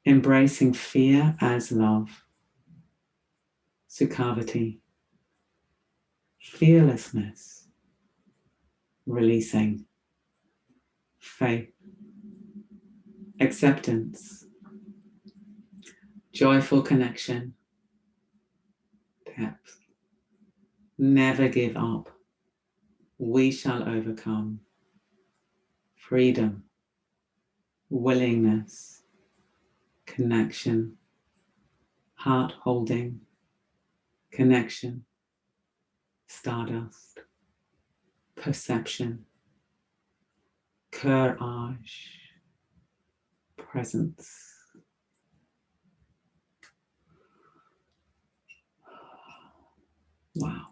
embracing fear as love, sukhavati, fearlessness, releasing, faith, acceptance, joyful connection, depth, never give up, we shall overcome, freedom, willingness, connection, heart holding, connection, stardust, perception, courage, presence. Wow.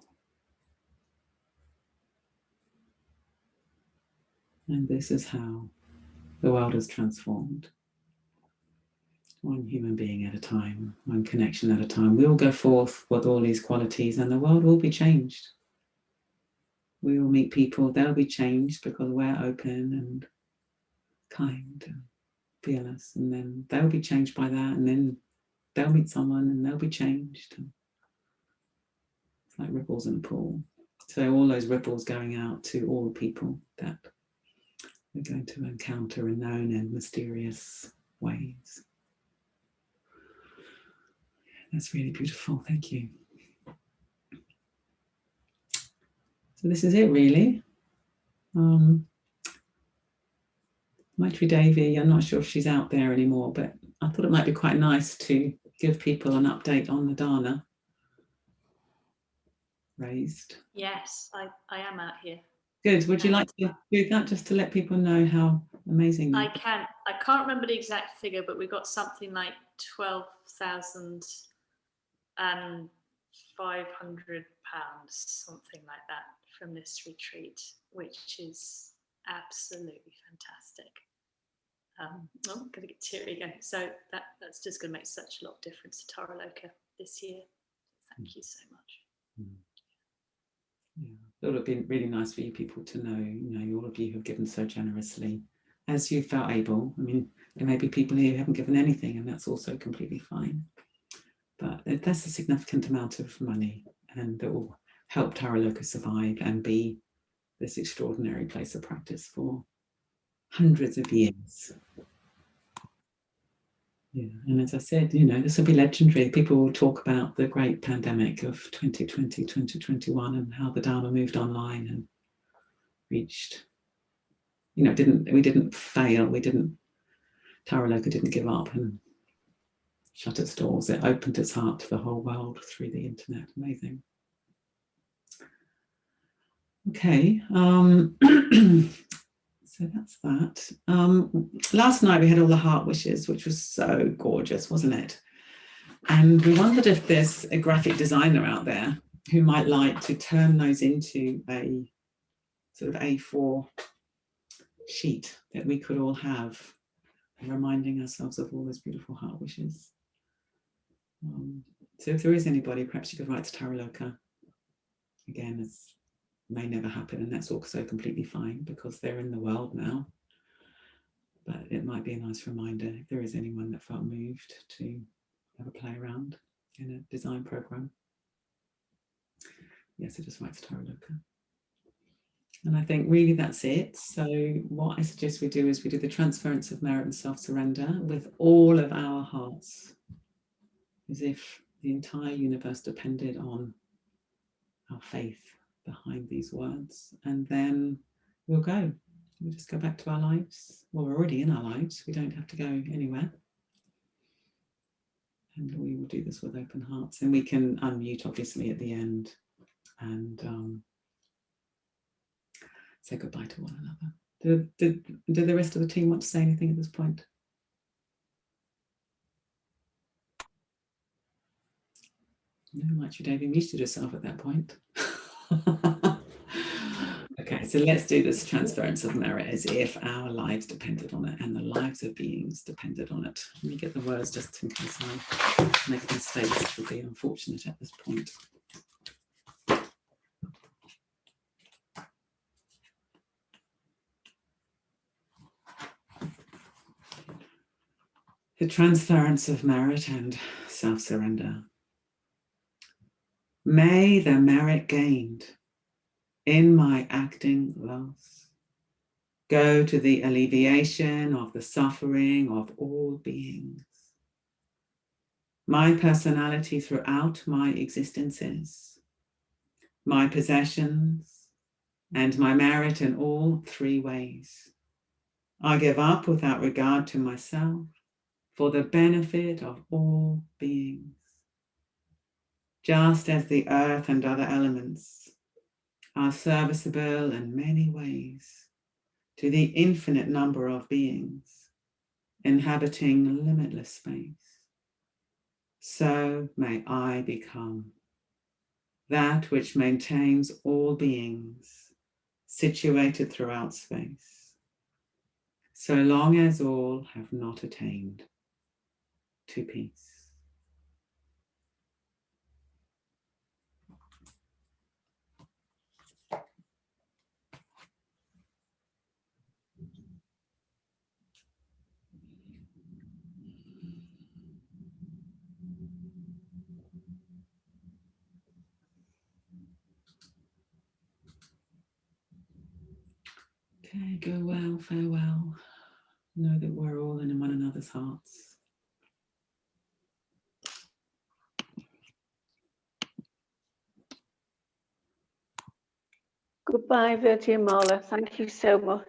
And this is how the world is transformed. One human being at a time, one connection at a time. We all go forth with all these qualities and the world will be changed. We will meet people, they'll be changed because we're open and kind and fearless. And then they'll be changed by that. And then they'll meet someone and they'll be changed. It's like ripples in a pool. So all those ripples going out to all people that we're going to encounter in known and mysterious ways. That's really beautiful. Thank you. So this is it, really. Maitri Devi, I'm not sure if she's out there anymore, but I thought it might be quite nice to give people an update on the Dana raised. Yes, I am out here. Good. Would you like to do that just to let people know how amazing I can. I can't remember the exact figure, but we got something like 12,500 pounds, something like that, from this retreat, which is absolutely fantastic. I'm going to get teary again. So that's just going to make such a lot of difference to Tara Loka this year. Thank you so much. Yeah, it would have been really nice for you people to know, all of you have given so generously as you felt able. I mean, there may be people here who haven't given anything, and that's also completely fine. But that's a significant amount of money, and that will help Taraloka survive and be this extraordinary place of practice for hundreds of years. Yeah, and as I said, this will be legendary. People will talk about the great pandemic of 2020, 2021, and how the Dharma moved online and reached, we didn't fail. Taraloka didn't give up and shut its doors. It opened its heart to the whole world through the internet. Amazing. Okay. So that's that. Last night we had all the heart wishes, which was so gorgeous, wasn't it? And we wondered if there's a graphic designer out there who might like to turn those into a sort of A4 sheet that we could all have, reminding ourselves of all those beautiful heart wishes. So if there is anybody, perhaps you could write to Taraloka. Again, it may never happen, and that's also completely fine because they're in the world now. But it might be a nice reminder if there is anyone that felt moved to have a play around in a design program. Yes, so just write to Taraloka. And I think really that's it. So what I suggest we do is we do the transference of merit and self-surrender with all of our hearts, as if the entire universe depended on our faith behind these words. And then we'll just go back to our lives. Well, we're already in our lives. We don't have to go anywhere. And we will do this with open hearts. And we can unmute, obviously, at the end and say goodbye to one another. Do the rest of the team want to say anything at this point? No, might you, Davey, muted yourself at that point. Okay, so let's do this transference of merit as if our lives depended on it and the lives of beings depended on it. Let me get the words just in case I make a mistake, which would be unfortunate at this point. The transference of merit and self-surrender. May the merit gained in my acting loss go to the alleviation of the suffering of all beings. My personality throughout my existences, my possessions, and my merit in all three ways. I give up without regard to myself for the benefit of all beings. Just as the earth and other elements are serviceable in many ways to the infinite number of beings inhabiting limitless space, so may I become that which maintains all beings situated throughout space, so long as all have not attained to peace. Okay, go well, farewell. Know that we're all in one another's hearts. Goodbye, Vidyamala. Thank you so much.